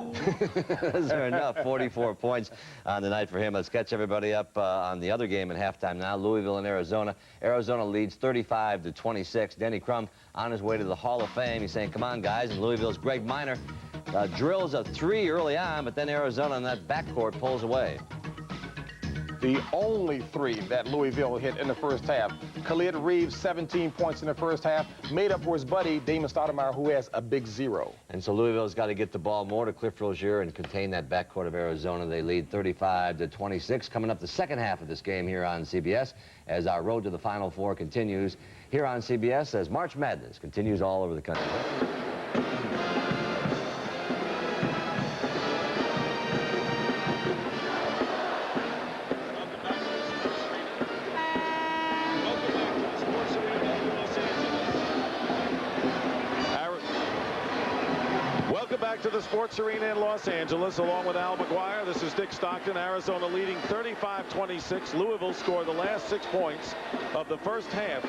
Those are enough. 44 points on the night for him. Let's catch everybody up on the other game at halftime now. Louisville and Arizona. Arizona leads 35-26. Denny Crum on his way to the Hall of Fame. He's saying, come on, guys. And Louisville's Greg Minor drills a three early on, but then Arizona on that backcourt pulls away. The only three that Louisville hit in the first half. Khalid Reeves, 17 points in the first half, made up for his buddy, Damon Stoudamire, who has a big 0. And so Louisville's got to get the ball more to Cliff Rozier and contain that backcourt of Arizona. They lead 35-26. Coming up the second half of this game here on CBS as our road to the Final Four continues here on CBS as March Madness continues all over the country. To the Sports Arena in Los Angeles along with Al McGuire. This is Dick Stockton. Arizona leading 35-26. Louisville scored the last 6 points of the first half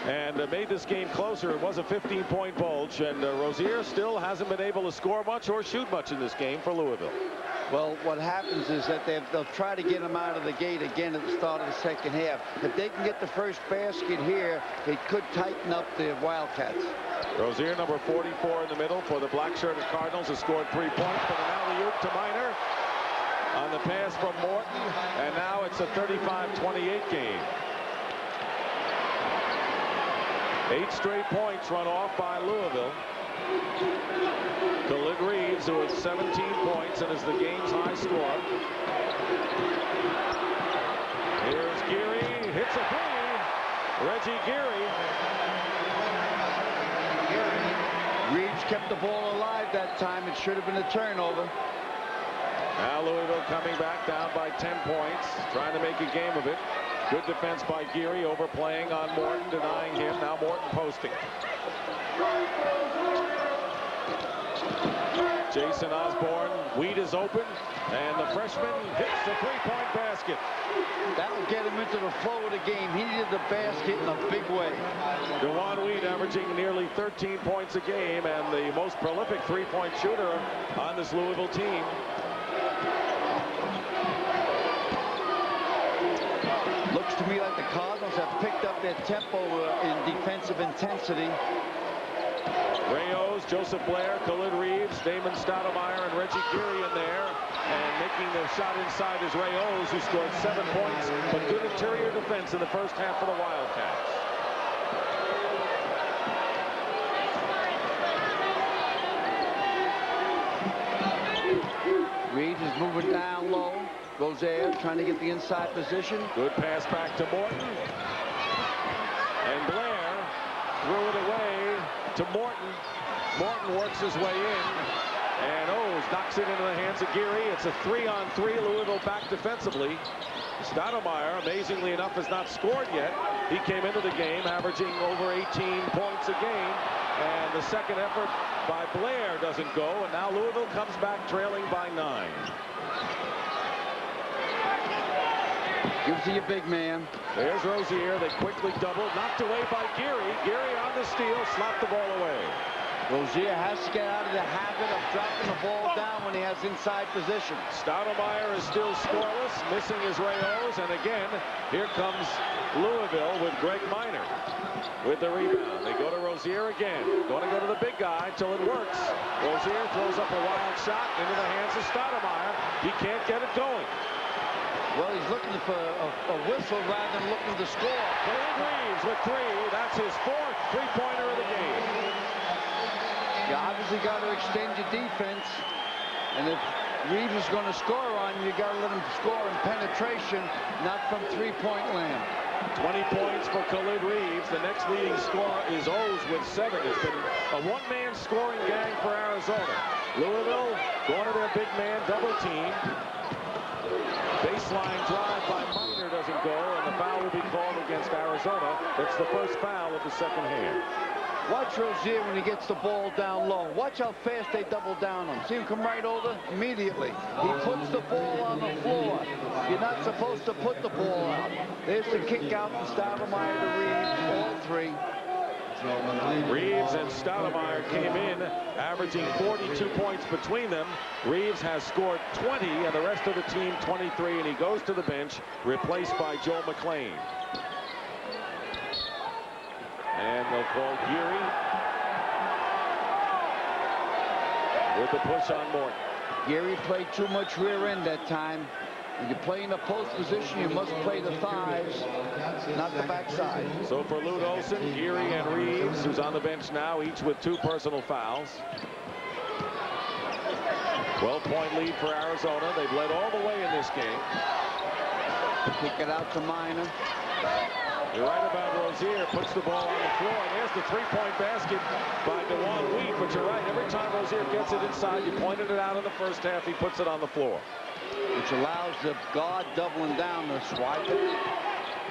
and made this game closer. It was a 15-point bulge, and Rozier still hasn't been able to score much or shoot much in this game for Louisville. Well, what happens is that they'll try to get him out of the gate again at the start of the second half. If they can get the first basket here, they could tighten up the Wildcats. Rozier, number 44 in the middle for the black-shirted Cardinals, has scored 3 points, but an alley-oop to Minor on the pass from Morton, and now it's a 35-28 game. 8 straight points run off by Louisville. Khalid Reeves, who has 17 points and is the game's high scorer. Here's Geary, hits a three. Reggie Geary. Reeves kept the ball alive that time. It should have been a turnover. Now Louisville coming back down by 10 points, trying to make a game of it. Good defense by Geary, overplaying on Morton, denying him. Now Morton posting. Jason Osborne, Wheat is open, and the freshman hits the three-point basket. That'll get him into the flow of the game. He needed the basket in a big way. DeJuan Wheat averaging nearly 13 points a game and the most prolific three-point shooter on this Louisville team. Looks to me like the Cardinals have picked up their tempo in defensive intensity. Rayos, Joseph Blair, Khalid Reeves, Damon Stoudamire, and Reggie Geary in there. And making the shot inside is Rayos, who scored 7 points, but good interior defense in the first half for the Wildcats. Reeves is moving down low. Rozier trying to get the inside position. Good pass back to Morton. And Blair threw it away to Morton. Morton works his way in. And knocks it into the hands of Geary. It's a 3-on-3. Louisville back defensively. Stoudamire, amazingly enough, has not scored yet. He came into the game averaging over 18 points a game. And the second effort by Blair doesn't go. And now Louisville comes back trailing by 9. Gives you a big man. There's Rozier. They quickly doubled. Knocked away by Geary. Geary on the steal. Slapped the ball away. Rozier has to get out of the habit of dropping the ball down when he has inside position. Stoudamire is still scoreless, missing his Rayos, and again, here comes Louisville with Greg Minor with the rebound. They go to Rozier again. Going to go to the big guy until it works. Rozier throws up a wild shot into the hands of Stoudamire. He can't get it going. Well, he's looking for a whistle rather than looking to score. Khalid Reeves with 3. That's his 4th three-pointer of the game. You obviously got to extend your defense. And if Reeves is going to score on you. You got to let him score in penetration, not from three-point land. 20 points for Khalid Reeves. The next leading scorer is O's with 7. It's been a one-man scoring gang for Arizona. Louisville going to their big man, double team. Baseline drive by Minor doesn't go, and the foul will be called against Arizona. That's the first foul of the second half. Watch Rozier when he gets the ball down low. Watch how fast they double down on him. See him come right over? Immediately. He puts the ball on the floor. You're not supposed to put the ball out. There's the kick out from Stoudamire to Reeves, all 3. Reeves and Stoudamire came in, averaging 42 points between them. Reeves has scored 20, and the rest of the team 23, and he goes to the bench, replaced by Joe McClain. And they'll call Geary with the push on Morton. Geary played too much rear end that time. When you play in the post position, you must play the thighs, not the backside. So for Lute Olson, Geary and Reeves, who's on the bench now, each with 2 personal fouls. 12-point lead for Arizona. They've led all the way in this game. Kick it out to Minor. You're right about Rozier. Puts the ball on the floor, and there's the 3-point basket by Dwayne. But you're right. Every time Rozier gets it inside, you pointed it out in the first half, he puts it on the floor. Which allows the guard doubling down to swipe it.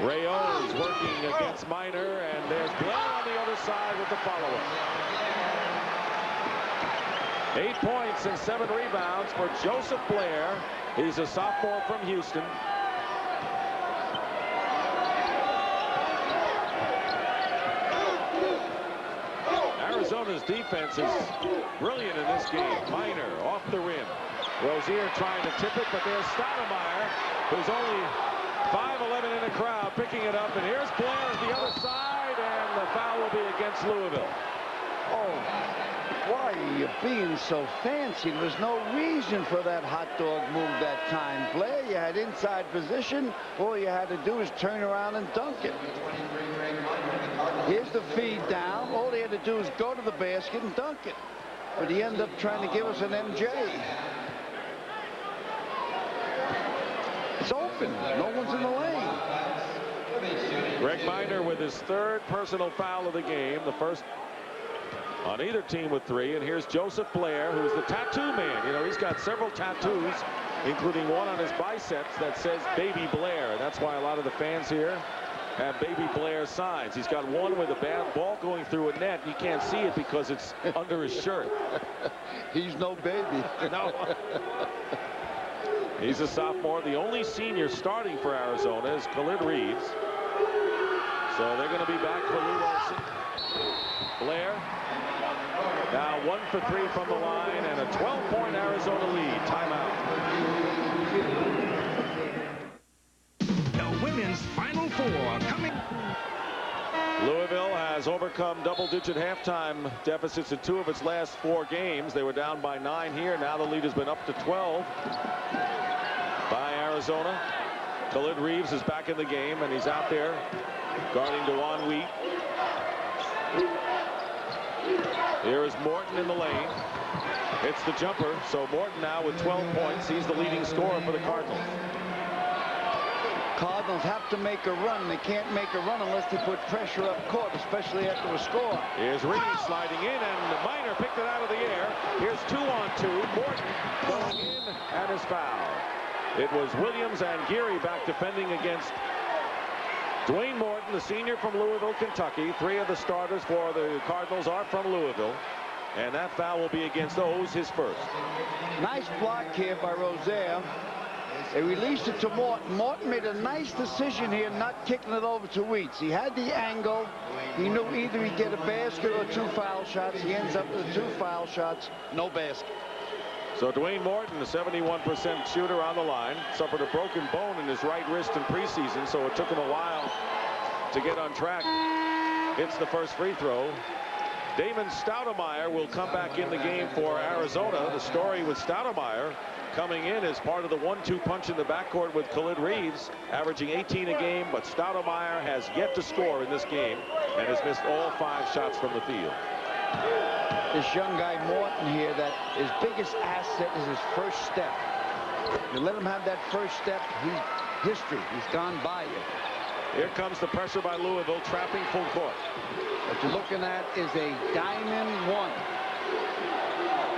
Rayo's working against Minor, and there's Blair on the other side with the follow-up. 8 points and 7 rebounds for Joseph Blair. He's a sophomore from Houston. Arizona's defense is brilliant in this game. Minor off the rim. Rozier trying to tip it, but there's Stoudamire, who's only 5'11" in the crowd, picking it up. And here's Blair at the other side, and the foul will be against Louisville. Oh, why are you being so fancy? There was no reason for that hot dog move that time, Blair. You had inside position. All you had to do is turn around and dunk it. Here's the feed down. All he had to do is go to the basket and dunk it. But he ended up trying to give us an MJ. It's open. No one's in the lane. Greg Minor with his 3rd personal foul of the game. The first on either team with 3. And here's Joseph Blair, who's the tattoo man. You know, he's got several tattoos, including one on his biceps that says Baby Blair. That's why a lot of the fans here have Baby Blair signs. He's got one with a bad ball going through a net. You can't see it because it's under his shirt. He's no baby. No. He's a sophomore. The only senior starting for Arizona is Khalid Reeves. So they're going to be back for Lute Olson. Blair now 1 for 3 from the line, and a 12-point Arizona lead. Timeout. The women's Final Four coming. Louisville has overcome double-digit halftime deficits in 2 of its last 4 games. They were down by 9 here. Now the lead has been up to 12 by Arizona. Khalid Reeves is back in the game, and he's out there guarding Dwayne Wheat. Here is Morton in the lane. It's the jumper. So Morton now with 12 points. He's the leading scorer for the Cardinals. Cardinals have to make a run. They can't make a run unless they put pressure up court, especially after a score. Here's Reeves sliding in, and Minor picked it out of the air. Here's 2-on-2. Morton going in, and is fouled. It was Williams and Geary back defending against Dwayne Morton, the senior from Louisville, Kentucky. 3 of the starters for the Cardinals are from Louisville. And that foul will be against O's, his first. Nice block here by Rozier. They released it to Morton. Morton made a nice decision here, not kicking it over to Wheats. He had the angle. He knew either he'd get a basket or 2 foul shots. He ends up with 2 foul shots, no basket. So Dwayne Morton, the 71% shooter on the line, suffered a broken bone in his right wrist in preseason, so it took him a while to get on track. Hits the first free throw. Damon Stoudamire will come back in the game for Arizona. The story with Stoudamire coming in as part of the 1-2 punch in the backcourt with Khalid Reeves, averaging 18 a game, but Stoudamire has yet to score in this game and has missed all 5 shots from the field. This young guy Morton here, that his biggest asset is his first step. You let him have that first step, he's history. He's gone by you. Here comes the pressure by Louisville, trapping full court. What you're looking at is a diamond one.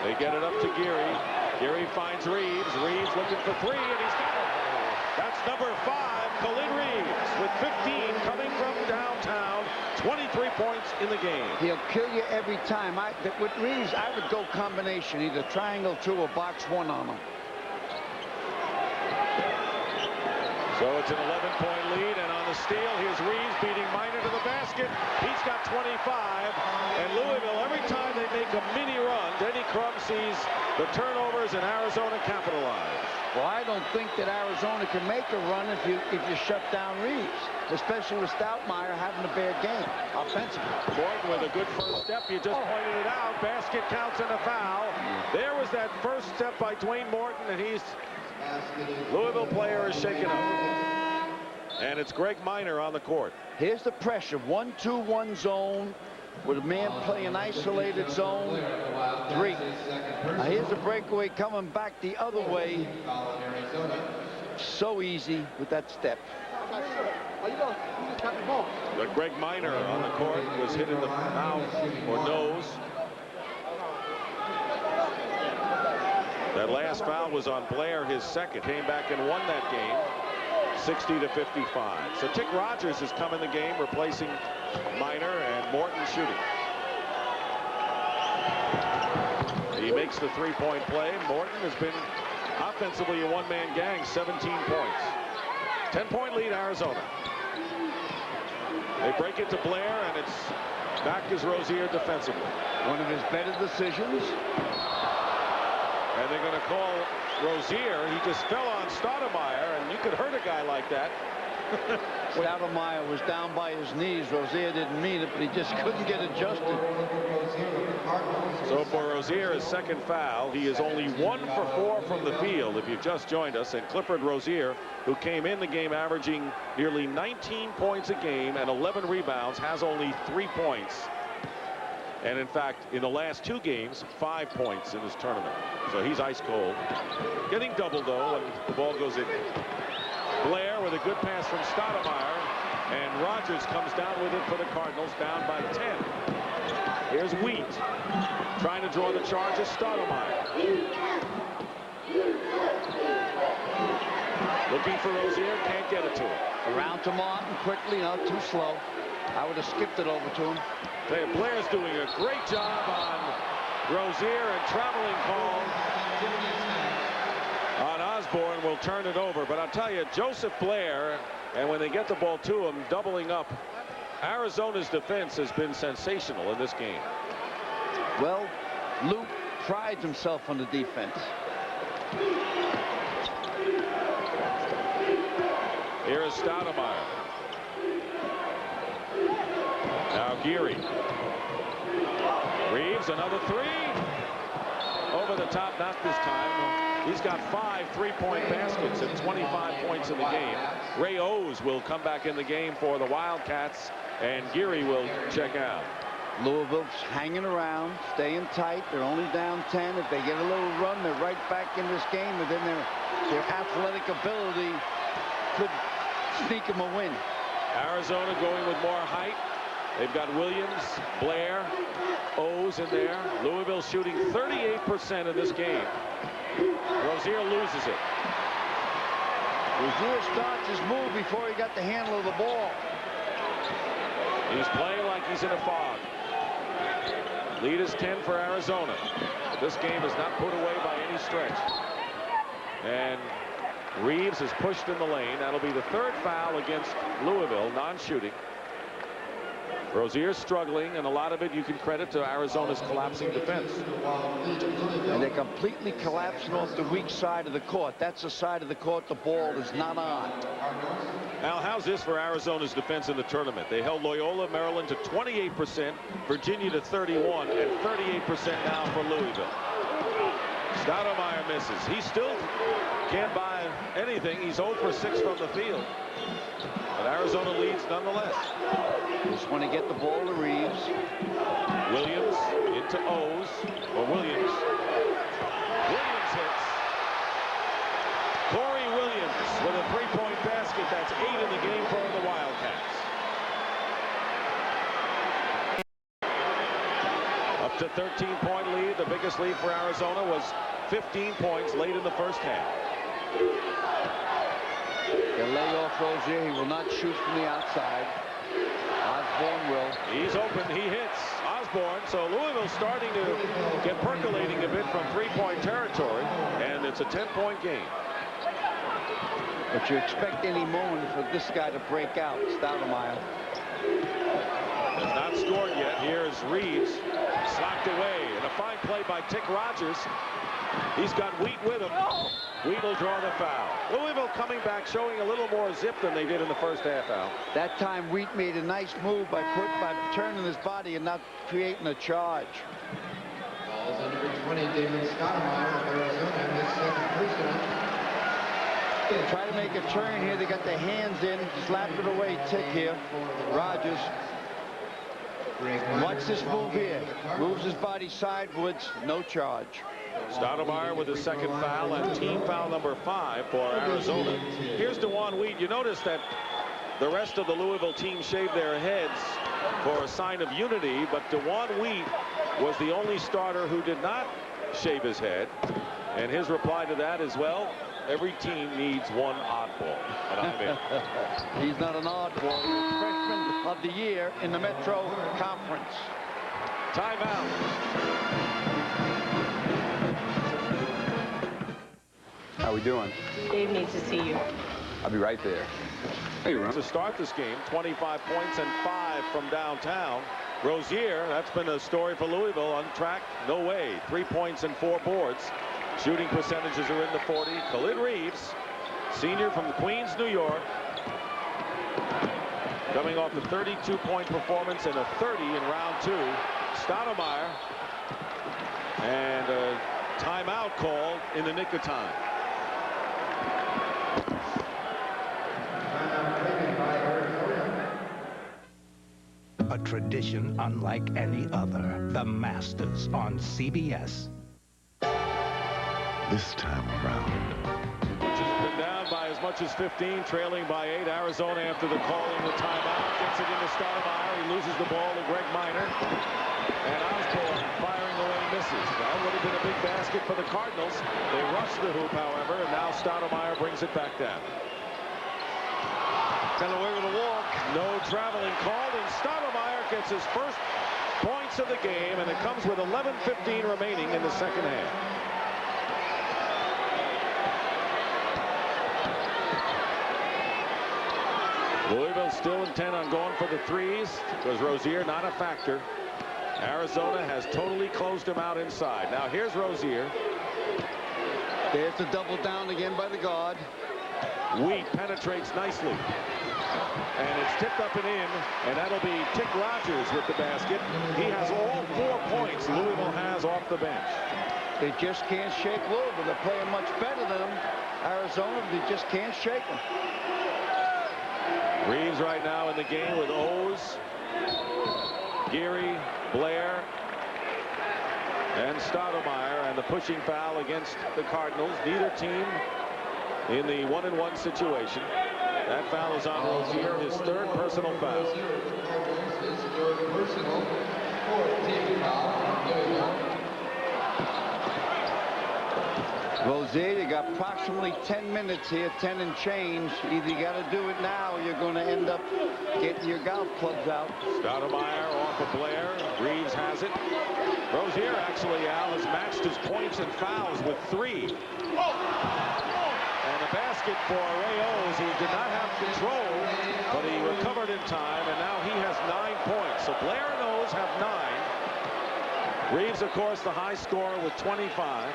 They get it up to Geary. Geary finds Reeves. Reeves looking for three, and he's got it. That's number 5, Khalid Reeves, with 15 coming from downtown. 23 points in the game. He'll kill you every time. With Reeves, I would go combination, either triangle 2 or box 1 on him. So it's an 11-point lead, and on the steal, here's Reeves beating Minor to the basket. He's got 25, and Louisville, every time they make a mini run, Denny Crum sees the turnovers, and Arizona capitalize. Well, I don't think that Arizona can make a run if you shut down Reeves, especially with Stoudamire having a bad game offensively. Morton with a good first step. You just pointed it out. Basket counts and a foul. There was that first step by Dwayne Morton, and Louisville player is shaken up. And it's Greg Minor on the court. Here's the pressure. 1-2-1 zone with a man playing isolated zone. 3. Now here's a breakaway coming back the other way. So easy with that step. But Greg Minor on the court was hit in the mouth or nose. That last foul was on Blair, his second. Came back and won that game, 60-55. So Tick Rogers has come in the game, replacing Minor, and Morton shooting. He makes the three-point play. Morton has been offensively a one-man gang, 17 points. 10-point lead, Arizona. They break it to Blair, and it's back as Rozier defensively. One of his better decisions. And they're going to call Rozier. He just fell on Stoudamire, and you could hurt a guy like that. Stoudamire was down by his knees. Rozier didn't mean it, but he just couldn't get adjusted. So for Rozier, his second foul. He is only 1 for 4 from the field, if you've just joined us. And Clifford Rozier, who came in the game averaging nearly 19 points a game and 11 rebounds, has only 3 points. And in fact, in the last 2 games, 5 points in this tournament. So he's ice cold. Getting doubled, though, and the ball goes in. Blair with a good pass from Stoudamire, and Rogers comes down with it for the Cardinals, down by 10. Here's Wheat, trying to draw the charge of Stoudamire. Looking for Rozier, can't get it to him. Around to Morton quickly, not too slow. I would have skipped it over to him. Blair's doing a great job on Rozier, and traveling call on Osborne will turn it over. But I'll tell you, Joseph Blair, and when they get the ball to him, doubling up, Arizona's defense has been sensational in this game. Well, Luke prides himself on the defense. Here is Stoudamire. Now Geary. Reeves, another 3. Over the top, not this time. He's got 5 3-point baskets and 25 points in the game. Ray Owes will come back in the game for the Wildcats, and Geary will check out. Louisville's hanging around, staying tight. They're only down 10. If they get a little run, they're right back in this game, and then their athletic ability could sneak them a win. Arizona going with more height. They've got Williams, Blair, Owes in there. Louisville shooting 38% in this game. Rozier loses it. Rozier starts his move before he got the handle of the ball. He's playing like he's in a fog. Lead is 10 for Arizona. This game is not put away by any stretch. And Reeves is pushed in the lane. That'll be the 3rd foul against Louisville, non-shooting. Rozier's struggling, and a lot of it you can credit to Arizona's collapsing defense. And they're completely collapsing off the weak side of the court. That's the side of the court the ball is not on. Al, how's this for Arizona's defense in the tournament? They held Loyola Maryland to 28%, Virginia to 31, and 38% now for Louisville. Stoudamire misses. He still can't buy anything. He's 0 for 6 from the field. But Arizona Arizona leads nonetheless. Just want to get the ball to Reeves. Williams into O's, or Williams. Williams hits. Corey Williams with a three-point basket. That's 8 in the game for the Wildcats. Up to 13-point lead. The biggest lead for Arizona was 15 points late in the first half. The layoff Rozier. He will not shoot from the outside. Osborne will. He's open. He hits Osborne. So Louisville's starting to get percolating a bit from three-point territory, and it's a 10-point game. But you expect any moment for this guy to break out. Stoudamire has not scored yet. Here's Reeves, slapped away, and a fine play by Tick Rogers. He's got Wheat with him. Wheat will draw the foul. Louisville coming back, showing a little more zip than they did in the first half, Al. That time Wheat made a nice move by turning his body and not creating a charge. Balls on number 20, Damon Stoudamire of Arizona, his second personal. Try to make a turn here. They got their hands in. Slap it away. Tick here. Rogers. Watch this move here. Moves his body sideways. No charge. Stoudamire with his second foul and team foul number 5 for Arizona. Here's Dwayne Wheat. You notice that the rest of the Louisville team shaved their heads for a sign of unity, but Dwayne Wheat was the only starter who did not shave his head. And his reply to that is, well, every team needs one oddball, and I'm in. He's not an oddball. He's freshman of the year in the Metro Conference. Timeout. How we doing? Dave needs to see you. I'll be right there. Hey, Ron. To start this game, 25 points and 5 from downtown. Rozier, that's been a story for Louisville. On track, no way. 3 points and 4 boards. Shooting percentages are in the 40. Khalid Reeves, senior from Queens, New York, coming off a 32-point performance and a 30 in round 2. Stoudamire, and a timeout called in the nick of time. A tradition unlike any other. The Masters on CBS. This time around. Which has been down by as much as 15, trailing by 8. Arizona, after the calling the timeout, gets it into Stoudamire. He loses the ball to Greg Minor. And Osborne firing away misses. That would have been a big basket for the Cardinals. They rushed the hoop, however, and now Stoudamire brings it back down. Got away with a walk. No traveling called, and Stoudamire gets his first points of the game, and it comes with 11:15 remaining in the second half. Louisville still intent on going for the threes because Rozier not a factor. Arizona has totally closed him out inside. Now here's Rozier. There's the double down again by the guard. Wheat penetrates nicely. And it's tipped up and in, and that'll be Tick Rogers with the basket. He has all 4 points Louisville has off the bench. They just can't shake Louisville. They're playing much better than them. Arizona, they just can't shake them. Reeves right now in the game with O's, Geary, Blair, and Stoudamire, and the pushing foul against the Cardinals. Neither team in the 1-and-1 situation. That foul is on Rozier, his 3rd personal foul. His 3rd personal, 4th team foul. Rozier, you got approximately 10 minutes here, 10 and change. Either you got to do it now or you're going to end up getting your golf clubs out. Stoudamire off of Blair. Reeves has it. Rozier, actually, Al, has matched his points and fouls with 3. And a basket for Ray O's. He did not have control, but he recovered in time, and now he has 9 points. So Blair and O's have 9. Reeves, of course, the high scorer with 25.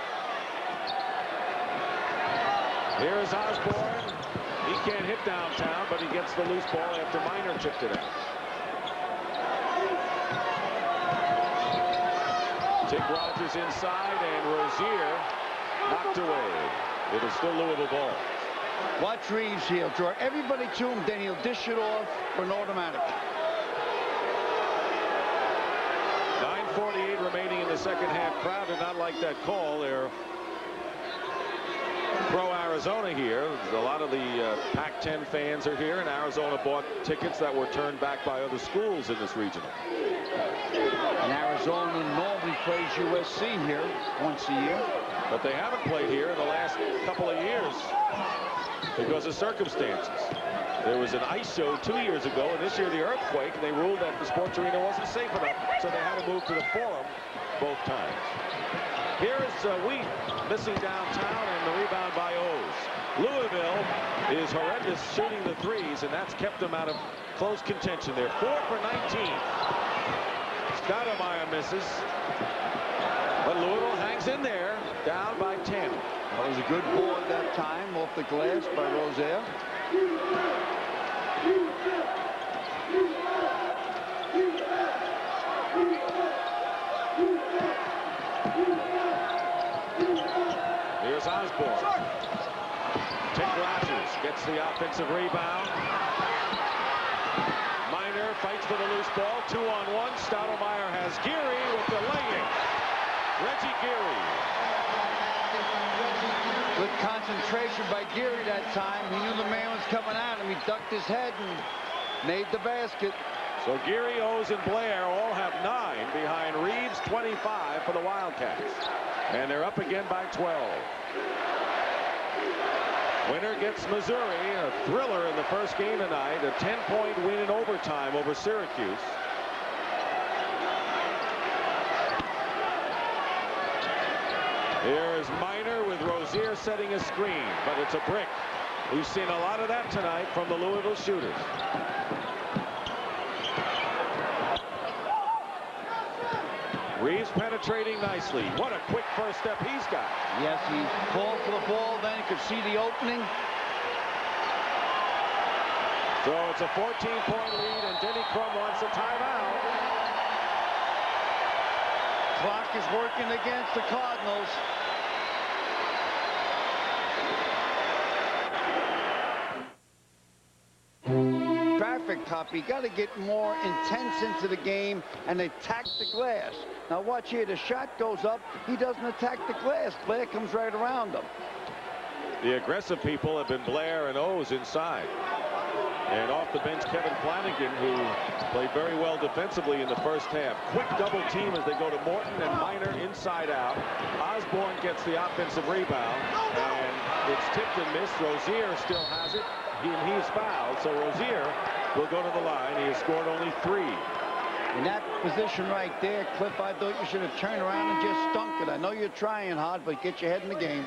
Here's Osborne. He can't hit downtown, but he gets the loose ball after Minor chipped it out. Tick Rogers inside, and Rozier knocked away. It is still Louisville ball. Watch Reeves. He'll draw everybody to him, then he'll dish it off for an automatic. 9:48 remaining in the second half. Crowd did not like that call. They're pro-Arizona here. A lot of the Pac-10 fans are here, and Arizona bought tickets that were turned back by other schools in this regional. And Arizona normally plays USC here once a year. But they haven't played here in the last couple of years because of circumstances. There was an ice show 2 years ago, and this year the earthquake, and they ruled that the sports arena wasn't safe enough, so they had to move to the Forum both times. Here is Wheat missing downtown, and the rebound by O's. Louisville is horrendous shooting the threes, and that's kept them out of close contention. They're 4 for 19. Stoudamire misses, but Louisville hangs in there, down by 10. That was a good board that time off the glass by Rozier. Here's Osborne. Tick Rogers gets the offensive rebound. Minor fights for the loose ball. 2-on-1. Stoudamire has Geary with the laying. Reggie Geary. Good concentration by Geary that time. He knew the man was coming at him. He ducked his head and made the basket. So Geary, O's, and Blair all have 9 behind Reeves, 25 for the Wildcats. And they're up again by 12. Winner gets Missouri, a thriller in the first game tonight, a 10-point win in overtime over Syracuse. Here's Minor with Rozier setting a screen, but it's a brick. We've seen a lot of that tonight from the Louisville shooters. Reeves penetrating nicely. What a quick first step he's got. Yes, he called for the ball, then he could see the opening. So it's a 14-point lead, and Denny Crum wants a timeout. Clock is working against the Cardinals. Traffic cop, you got to get more intense into the game and attack the glass. Now watch here, the shot goes up, he doesn't attack the glass. Blair comes right around him. The aggressive people have been Blair and O's inside. And off the bench, Kevin Flanagan, who played very well defensively in the first half. Quick double team as they go to Morton and Minor inside out. Osborne gets the offensive rebound, and it's tipped and missed. Rozier still has it. He's fouled, so Rozier will go to the line. He has scored only 3. In that position right there, Cliff, I thought you should have turned around and just stunk it. I know you're trying hard, but get your head in the game.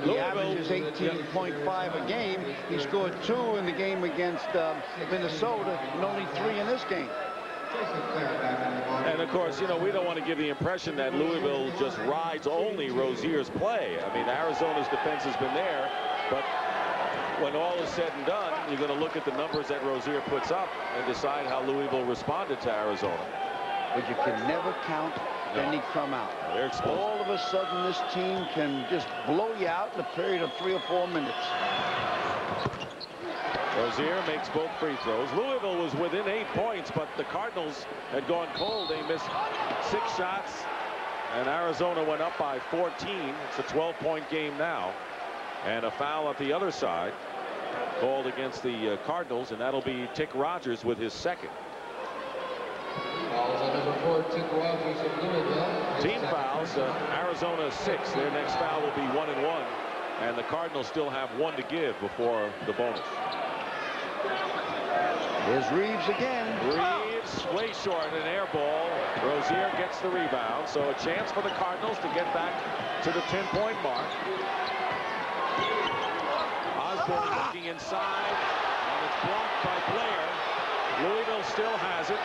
He averages 18.5 a game. He scored 2 in the game against Minnesota and only 3 in this game. And of course, you know, we don't want to give the impression that Louisville just rides only Rozier's play. I mean, Arizona's defense has been there, but when all is said and done, you're going to look at the numbers that Rozier puts up and decide how Louisville responded to Arizona. But you can never count Denny Crum out. They're explosive. All of a sudden, this team can just blow you out in a period of 3 or 4 minutes. Rozier makes both free throws. Louisville was within 8 points, but the Cardinals had gone cold. They missed 6 shots, and Arizona went up by 14. It's a 12-point game now. And a foul at the other side called against the Cardinals, and that'll be Tick Rogers with his second. Fouls on number 4, Tick Rogers of Louisville. Team fouls, Arizona 6. Their next foul will be 1-1, and the Cardinals still have 1 to give before the bonus. Here's Reeves again. Reeves way short, an air ball. Rozier gets the rebound, so a chance for the Cardinals to get back to the 10-point mark. Osborne looking inside, and it's blocked by Blair. Louisville still has it.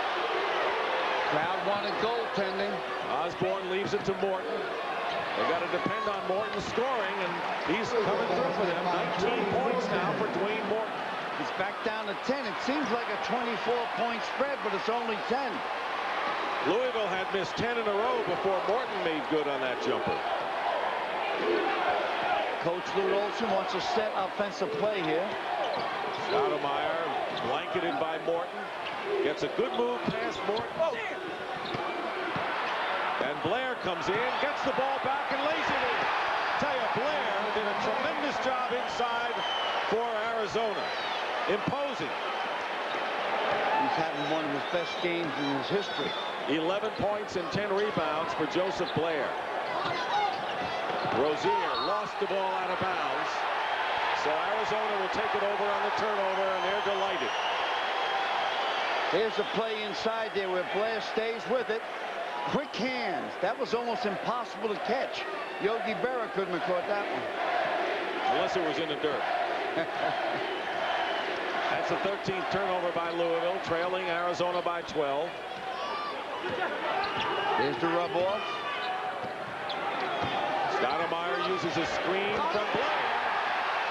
Crowd wanted goaltending. Osborne leaves it to Morton. They got to depend on Morton scoring, and he's coming through for them. 19 points now for Dwayne Morton. He's back down to 10. It seems like a 24-point spread, but it's only 10. Louisville had missed 10 in a row before Morton made good on that jumper. Coach Lute Olson wants a set offensive play here. Stoudamire blanketed by Morton. Gets a good move past Morton. Oh. And Blair comes in, gets the ball back, and lays it in. Tell you, Blair did a tremendous job inside for Arizona. Imposing. He's having one of his best games in his history. 11 points and 10 rebounds for Joseph Blair. Rozier lost the ball out of bounds. So Arizona will take it over on the turnover, and they're delighted. Here's a play inside there where Blair stays with it. Quick hands. That was almost impossible to catch. Yogi Berra couldn't have caught that one. Unless it was in the dirt. That's the 13th turnover by Louisville, trailing Arizona by 12. There's the rub off. Stoudamire uses a screen from Blair.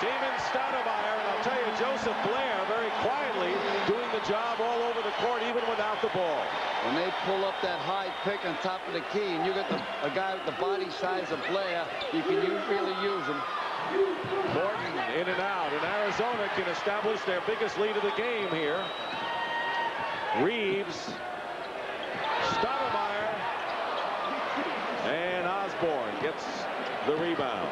Damon Stoudamire, and I'll tell you, Joseph Blair very quietly doing the job all over the court, even without the ball. When they pull up that high pick on top of the key, and you got a guy with the body size of Blair, you can really use him. Morton in and out, and Arizona can establish their biggest lead of the game here. Reeves, Stoudamire, and Osborne gets the rebound.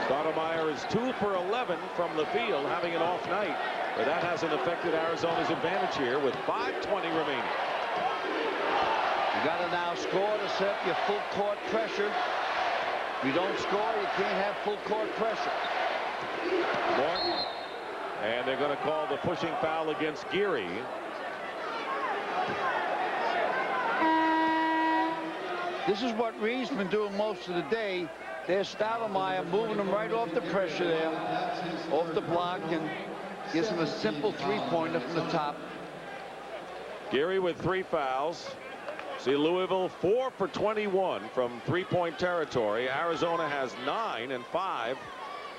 Stoudamire is 2 for 11 from the field, having an off night, but that hasn't affected Arizona's advantage here with 5:20 remaining. You got to now score to set up your full court pressure. If you don't score, you can't have full court pressure. Morton, and they're going to call the pushing foul against Geary. This is what Reeves been doing most of the day. There's Stoudamire moving him right off the pressure there, off the block, and gives him a simple three-pointer from the top. Geary with 3 fouls. See, Louisville 4 for 21 from three-point territory. Arizona has 9 and 5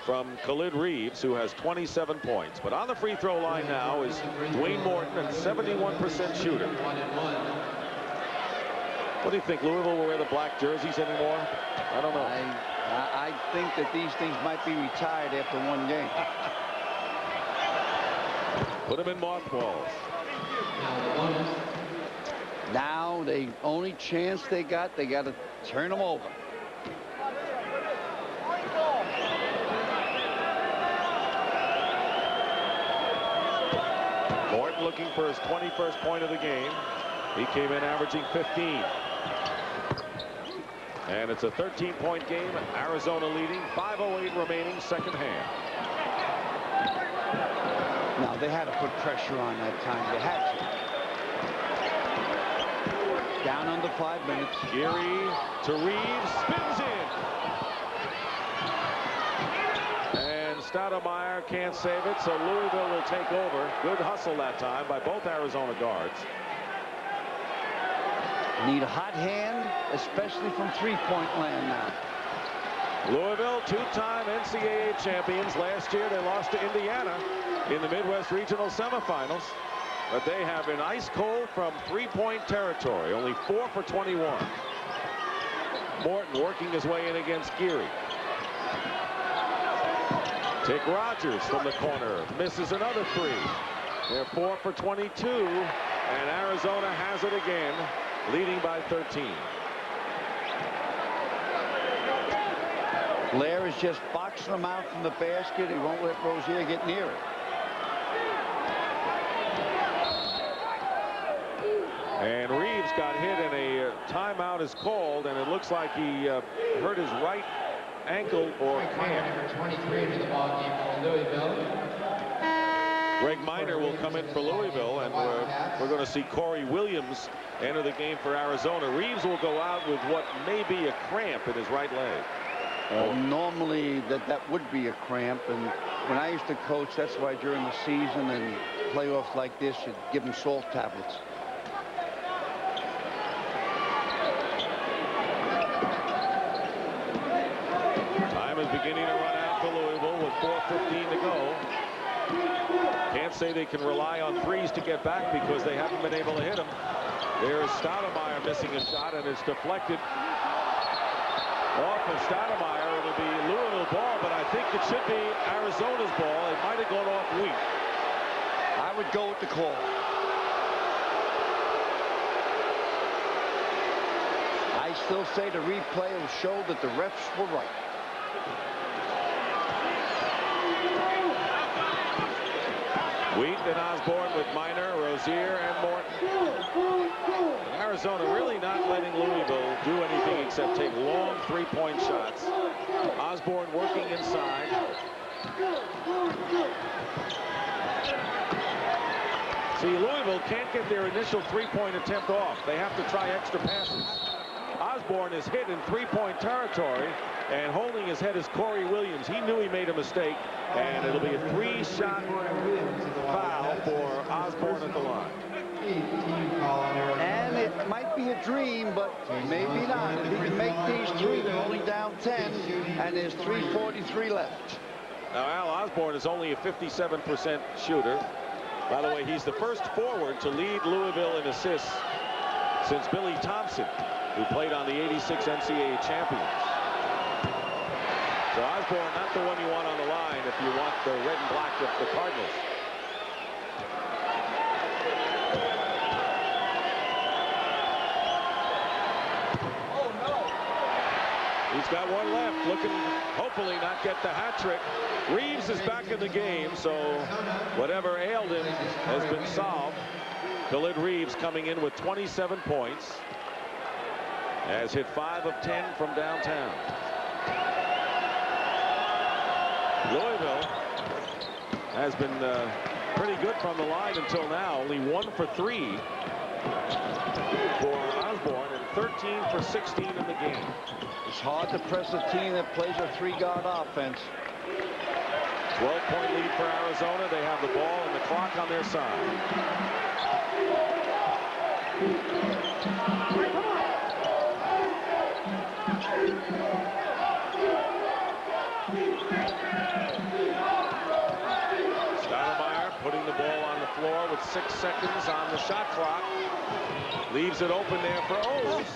from Khalid Reeves, who has 27 points. But on the free throw line now is Dwayne Morton, and 71% shooter. What do you think? Louisville will wear the black jerseys anymore? I don't know. I think that these things might be retired after one game. Put them in mothballs. Now, the only chance they got to turn them over. Morton looking for his 21st point of the game. He came in averaging 15. And it's a 13-point game. Arizona leading. 5:08 remaining, second half. Now, they had to put pressure on that time. They had to. Down under 5 minutes. Geary to Reeves. Spins in. And Stoudamire can't save it, so Louisville will take over. Good hustle that time by both Arizona guards. Need a hot hand, especially from three-point land now. Louisville, 2-time NCAA champions. Last year they lost to Indiana in the Midwest Regional Semifinals. But they have been ice cold from three-point territory. Only 4 for 21. Morton working his way in against Geary. Tick Rogers from the corner. Misses another 3. They're 4 for 22. And Arizona has it again, leading by 13. Blair is just boxing them out from the basket. He won't let Rozier get near it. And Reeves got hit, and a timeout is called, and it looks like he hurt his right ankle or calf. Number 23 to the ball game for Louisville. Greg Minor will come in for Louisville, and we're going to see Corey Williams enter the game for Arizona. Reeves will go out with what may be a cramp in his right leg. Normally that would be a cramp, and when I used to coach, that's why during the season and playoffs like this, you'd give them salt tablets. Time is beginning to run out for Louisville with 4:15 to go. Can't say they can rely on threes to get back because they haven't been able to hit them. There's Stoudamire missing a shot, and it's deflected. Off of Stoudamire, it'll be Louisville ball, but I think it should be Arizona's ball. It might have gone off Wheat. I would go with the call. I still say the replay will show that the refs were right. Wheat and Osborne with Minor, Rozier, and Morton. And Arizona really not letting Louisville do anything except take long three-point shots. Osborne working inside. See, Louisville can't get their initial three-point attempt off. They have to try extra passes. Osborne is hit in three-point territory, and holding his head is Corey Williams. He knew he made a mistake, and it'll be a three-shot foul for Osborne at the line. And it might be a dream, but maybe not. If he can make these three, they're only down 10, and there's 3:43 left. Now, Al Osborne is only a 57% shooter. By the way, he's the first forward to lead Louisville in assists since Billy Thompson, who played on the '86 NCAA champions. So Osborne, not the one you want on the line if you want the red and black of the Cardinals. He's got one left, looking, hopefully not get the hat trick. Reeves is back in the game, so whatever ailed him has been solved. Khalid Reeves coming in with 27 points. Has hit 5 of 10 from downtown. Louisville has been pretty good from the line until now. Only 1 for 3 for Osborne and 13 for 16 in the game. It's hard to press a team that plays a three-guard offense. 12-point lead for Arizona. They have the ball and the clock on their side. Stoudamire putting the ball on the floor with 6 seconds on the shot clock. Leaves it open there for O's.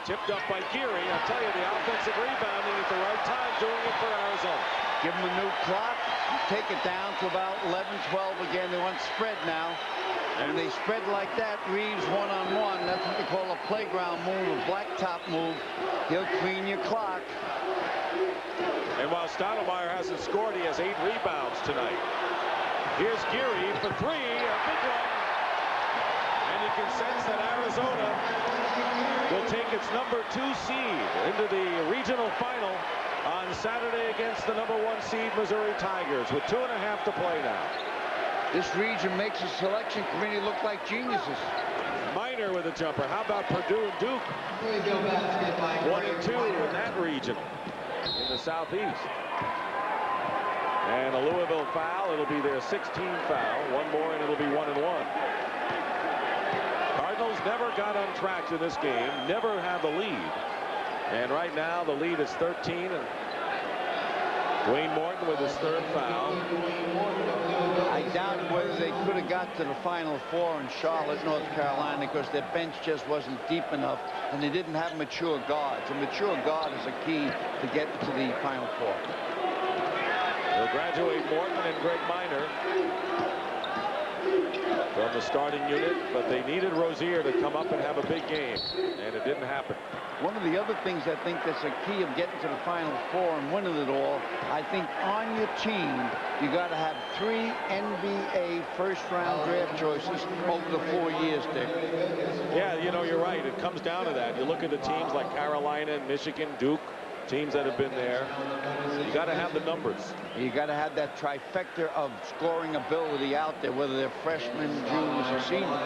Tipped up by Geary. I tell you, the offensive rebounding at the right time, doing it for Arizona. Give them a new clock. Take it down to about 11-12 again. They want spread now. And when they spread like that, Reeves one-on-one. That's what they call a playground move, a blacktop move. He'll clean your clock. And while Stoudamire hasn't scored, he has 8 rebounds tonight. Here's Geary for 3, a big one. And you can sense that Arizona will take its number 2 seed into the regional final on Saturday against the number 1 seed Missouri Tigers with 2.5 to play now. This region makes the selection committee look like geniuses. Minor with a jumper. How about Purdue and Duke? 1 and 2 in that region in the southeast. And a Louisville foul. It'll be their 16th foul. One more and it'll be 1 and 1. Cardinals never got on track in this game. Never had the lead. And right now the lead is 13. And Dwayne Morton with his 3rd foul. I doubt whether they could have got to the Final Four in Charlotte, North Carolina, because their bench just wasn't deep enough, and they didn't have mature guards. A mature guard is a key to get to the Final Four. They'll graduate Morton and Greg Minor from the starting unit, but they needed Rozier to come up and have a big game, and it didn't happen. One of the other things I think that's a key of getting to the Final Four and winning it all, I think on your team, you got to have 3 NBA first-round draft choices over the 4 years, Dick. Yeah, you know, you're right. It comes down to that. You look at the teams like Carolina, Michigan, Duke, teams that have been there. You got to have the numbers. You got to have that trifecta of scoring ability out there, whether they're freshmen, juniors, or seniors.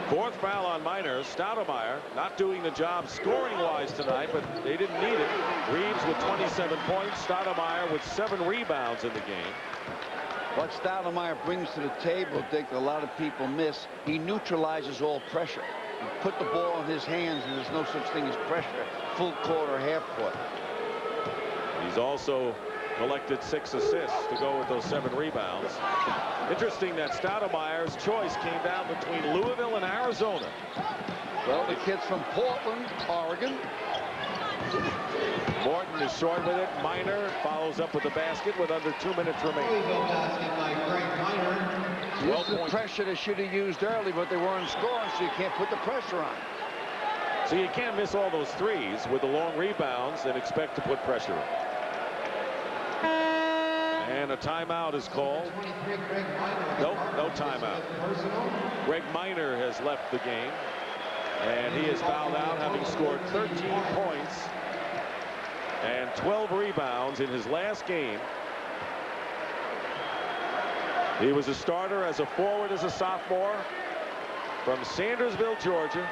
4th foul on Minor. Stoudamire not doing the job scoring-wise tonight, but they didn't need it. Reeves with 27 points. Stoudamire with 7 rebounds in the game. What Stoudamire brings to the table, Dick, a lot of people miss, he neutralizes all pressure. You put the ball in his hands, and there's no such thing as pressure, full court or half court. He's also collected 6 assists to go with those 7 rebounds. Interesting that Stoudamire's choice came down between Louisville and Arizona. Well, the kid's from Portland, Oregon. Morton is short with it. Minor follows up with the basket with under 2 minutes remaining. Used the pressure they should have used early, but they weren't scoring, so you can't put the pressure on. So you can't miss all those threes with the long rebounds and expect to put pressure on. And a timeout is called. Nope, no timeout. Greg Minor has left the game, and he is fouled out, having scored 13 points and 12 rebounds in his last game. He was a starter as a forward as a sophomore from Sandersville, Georgia.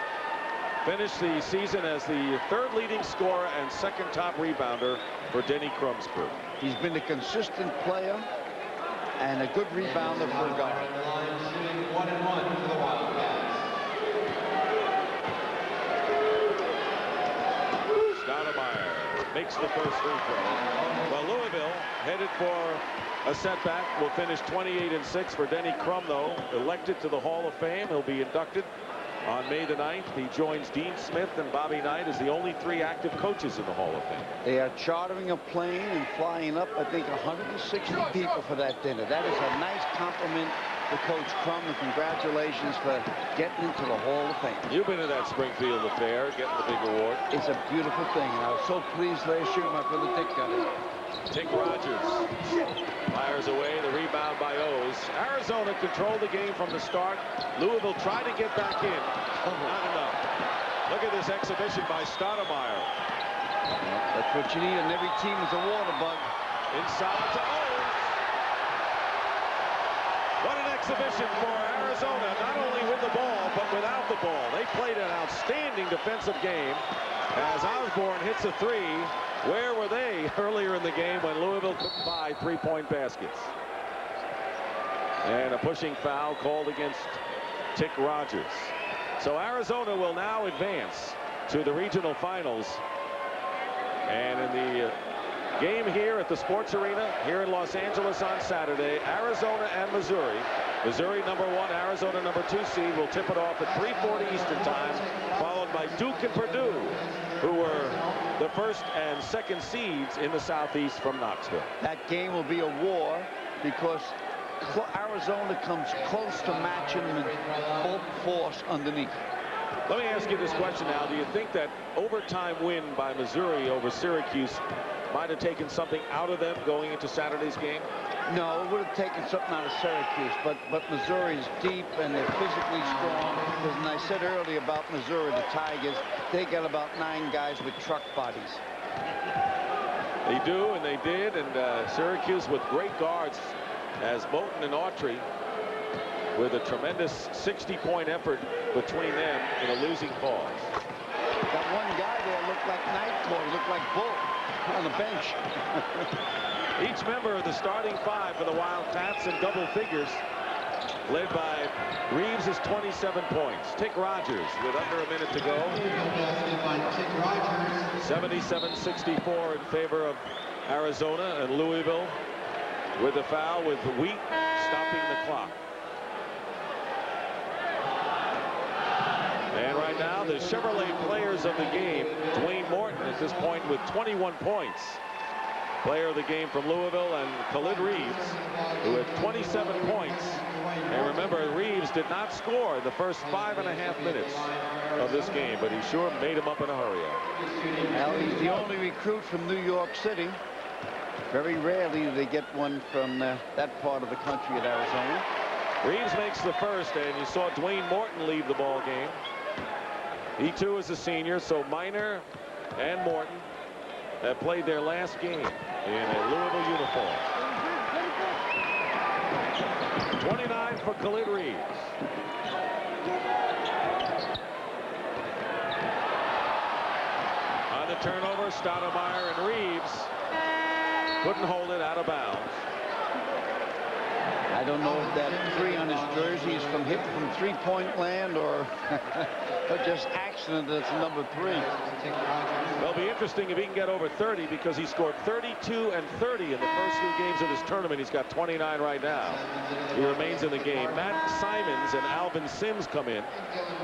Finished the season as the 3rd leading scorer and 2nd top rebounder for Denny Crum's crew. He's been a consistent player and a good rebounder for a guard. 1-1 for the Wildcats. Stoudamire makes the first free throw. Well, Louisville headed for a setback. Will finish 28-6 for Denny Crum, though. Elected to the Hall of Fame. He'll be inducted on May the 9th. He joins Dean Smith and Bobby Knight as the only 3 active coaches in the Hall of Fame. They are chartering a plane and flying up, I think, 160 people for that dinner. That is a nice compliment to Coach Crum, and congratulations for getting into the Hall of Fame. You've been to that Springfield affair, getting the big award. It's a beautiful thing, and I was so pleased last year my brother Dick got it. Tick Rogers fires away. The rebound by O's. Arizona controlled the game from the start. Louisville tried to get back in. Not enough. Look at this exhibition by Stoudamire. That's what you need, and every team is a water bug. Inside to O's. What an exhibition for Arizona, not only with the ball, but without the ball. They played an outstanding defensive game as Osborne hits a 3. Where were they earlier in the game when Louisville couldn't buy 3-point baskets? And a pushing foul called against Tick Rogers. So Arizona will now advance to the regional finals. And in the game here at the Sports Arena here in Los Angeles on Saturday, Arizona and Missouri. Missouri #1, Arizona #2 seed will tip it off at 3:40 Eastern time, followed by Duke and Purdue, who were the 1st and 2nd seeds in the Southeast from Knoxville. That game will be a war because Arizona comes close to matching with full force underneath. Let me ask you this question now. Do you think that overtime win by Missouri over Syracuse might have taken something out of them going into Saturday's game? No, it would have taken something out of Syracuse, but Missouri is deep and they're physically strong. And I said earlier about Missouri, the Tigers, they got about 9 guys with truck bodies. They do, and they did, and Syracuse with great guards as Morton and Autry with a tremendous 60-point effort between them in a losing cause. That one guy there looked like Nightboy, looked like Bull on the bench. Each member of the starting 5 for the Wildcats in double figures, led by Reeves is 27 points. Tick Rogers with under a minute to go. 77-64 in favor of Arizona, and Louisville with the foul with Wheat stopping the clock. And right now the Chevrolet players of the game, Dwayne Morton at this point with 21 points. Player of the game from Louisville, and Khalid Reeves, who had 27 points. And remember, Reeves did not score the first 5.5 minutes of this game, but he sure made him up in a hurry. Well, he's the only recruit from New York City. Very rarely do they get one from that part of the country at Arizona. Reeves makes the first, and you saw Dwayne Morton leave the ball game. He too is a senior, so Minor and Morton have played their last game in a Louisville uniform. 29 for Khalid Reeves. On the turnover, Stoudamire and Reeves couldn't hold it out of bounds. I I don't know if that 3 on his jersey is from hitting from three-point land or just accident that's number 3. It'll be interesting if he can get over 30 because he scored 32 and 30 in the first 2 games of this tournament. He's got 29 right now. He remains in the game. Matt Simons and Alvin Sims come in,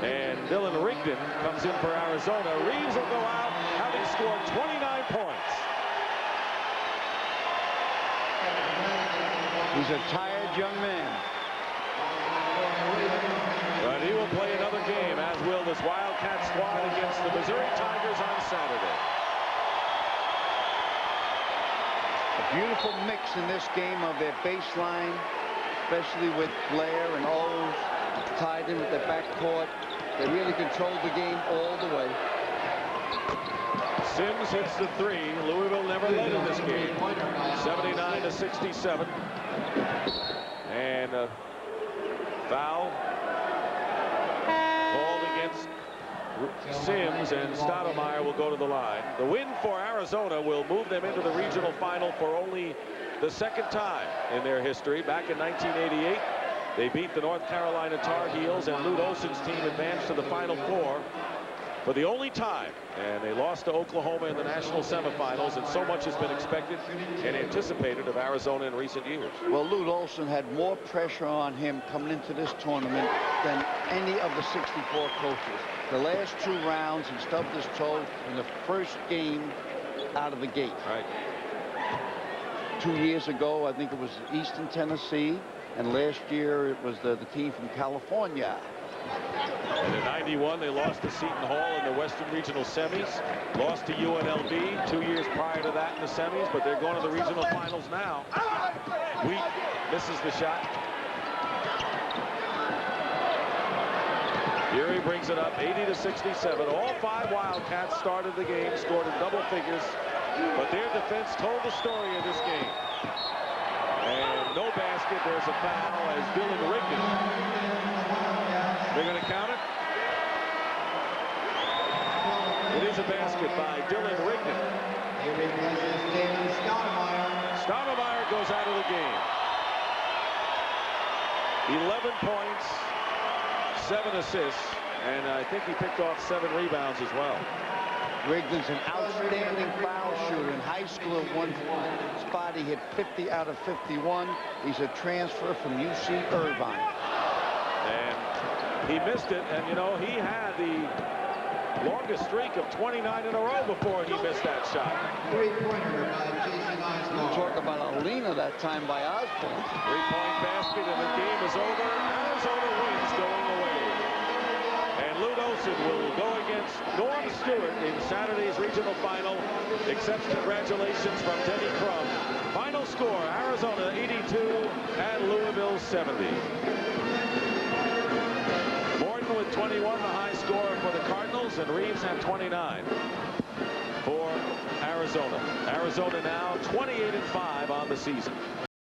and Dylan Rigdon comes in for Arizona. Reeves will go out having scored 29 points. He's a tired young man. But he will play another game, as will this Wildcat squad against the Missouri Tigers on Saturday. A beautiful mix in this game of their baseline, especially with Blair and O's tied in with their backcourt. They really controlled the game all the way. Sims hits the 3. Louisville never led in this game. 79-67. And a foul called against Sims, and Stoudamire will go to the line. The win for Arizona will move them into the regional final for only the 2nd time in their history. Back in 1988, they beat the North Carolina Tar Heels, and Lute Olson's team advanced to the Final Four for the only time, and they lost to Oklahoma in the national semifinals, and so much has been expected and anticipated of Arizona in recent years. Well, Lute Olson had more pressure on him coming into this tournament than any of the 64 coaches. The last 2 rounds, he stubbed his toe in the first game out of the gate. Right. 2 years ago, I think it was Eastern Tennessee, and last year it was the team from California. And in 91, they lost to Seton Hall in the Western Regional Semis. Lost to UNLV 2 years prior to that in the semis, but they're going to the regional finals now. Wheat misses the shot. Erie brings it up 80-67. All 5 Wildcats started the game, scored in double figures, but their defense told the story of this game. And no basket. There's a foul as Dylan Rigdon. They're going to count it. It is a basket by Dylan Rigdon. Stoudamire goes out of the game. 11 points, 7 assists, and I think he picked off 7 rebounds as well. Rigdon's an outstanding foul shooter. In high school at one spot, he hit 50 out of 51. He's a transfer from UC Irvine. And he missed it, and you know, he had the longest streak of 29 in a row before he missed that shot. Three-pointer by Jason Osborne. Talk about a leaner that time by Osborne. 3-point basket, and the game is over. Arizona wins going away. And Lute Olson will go against Norm Stewart in Saturday's regional final. Accepts congratulations from Denny Crum. Final score, Arizona 82 and Louisville 70. Morton with 21, the high score for the Cardinals, and Reeves had 29 for Arizona. Arizona now 28-5 on the season.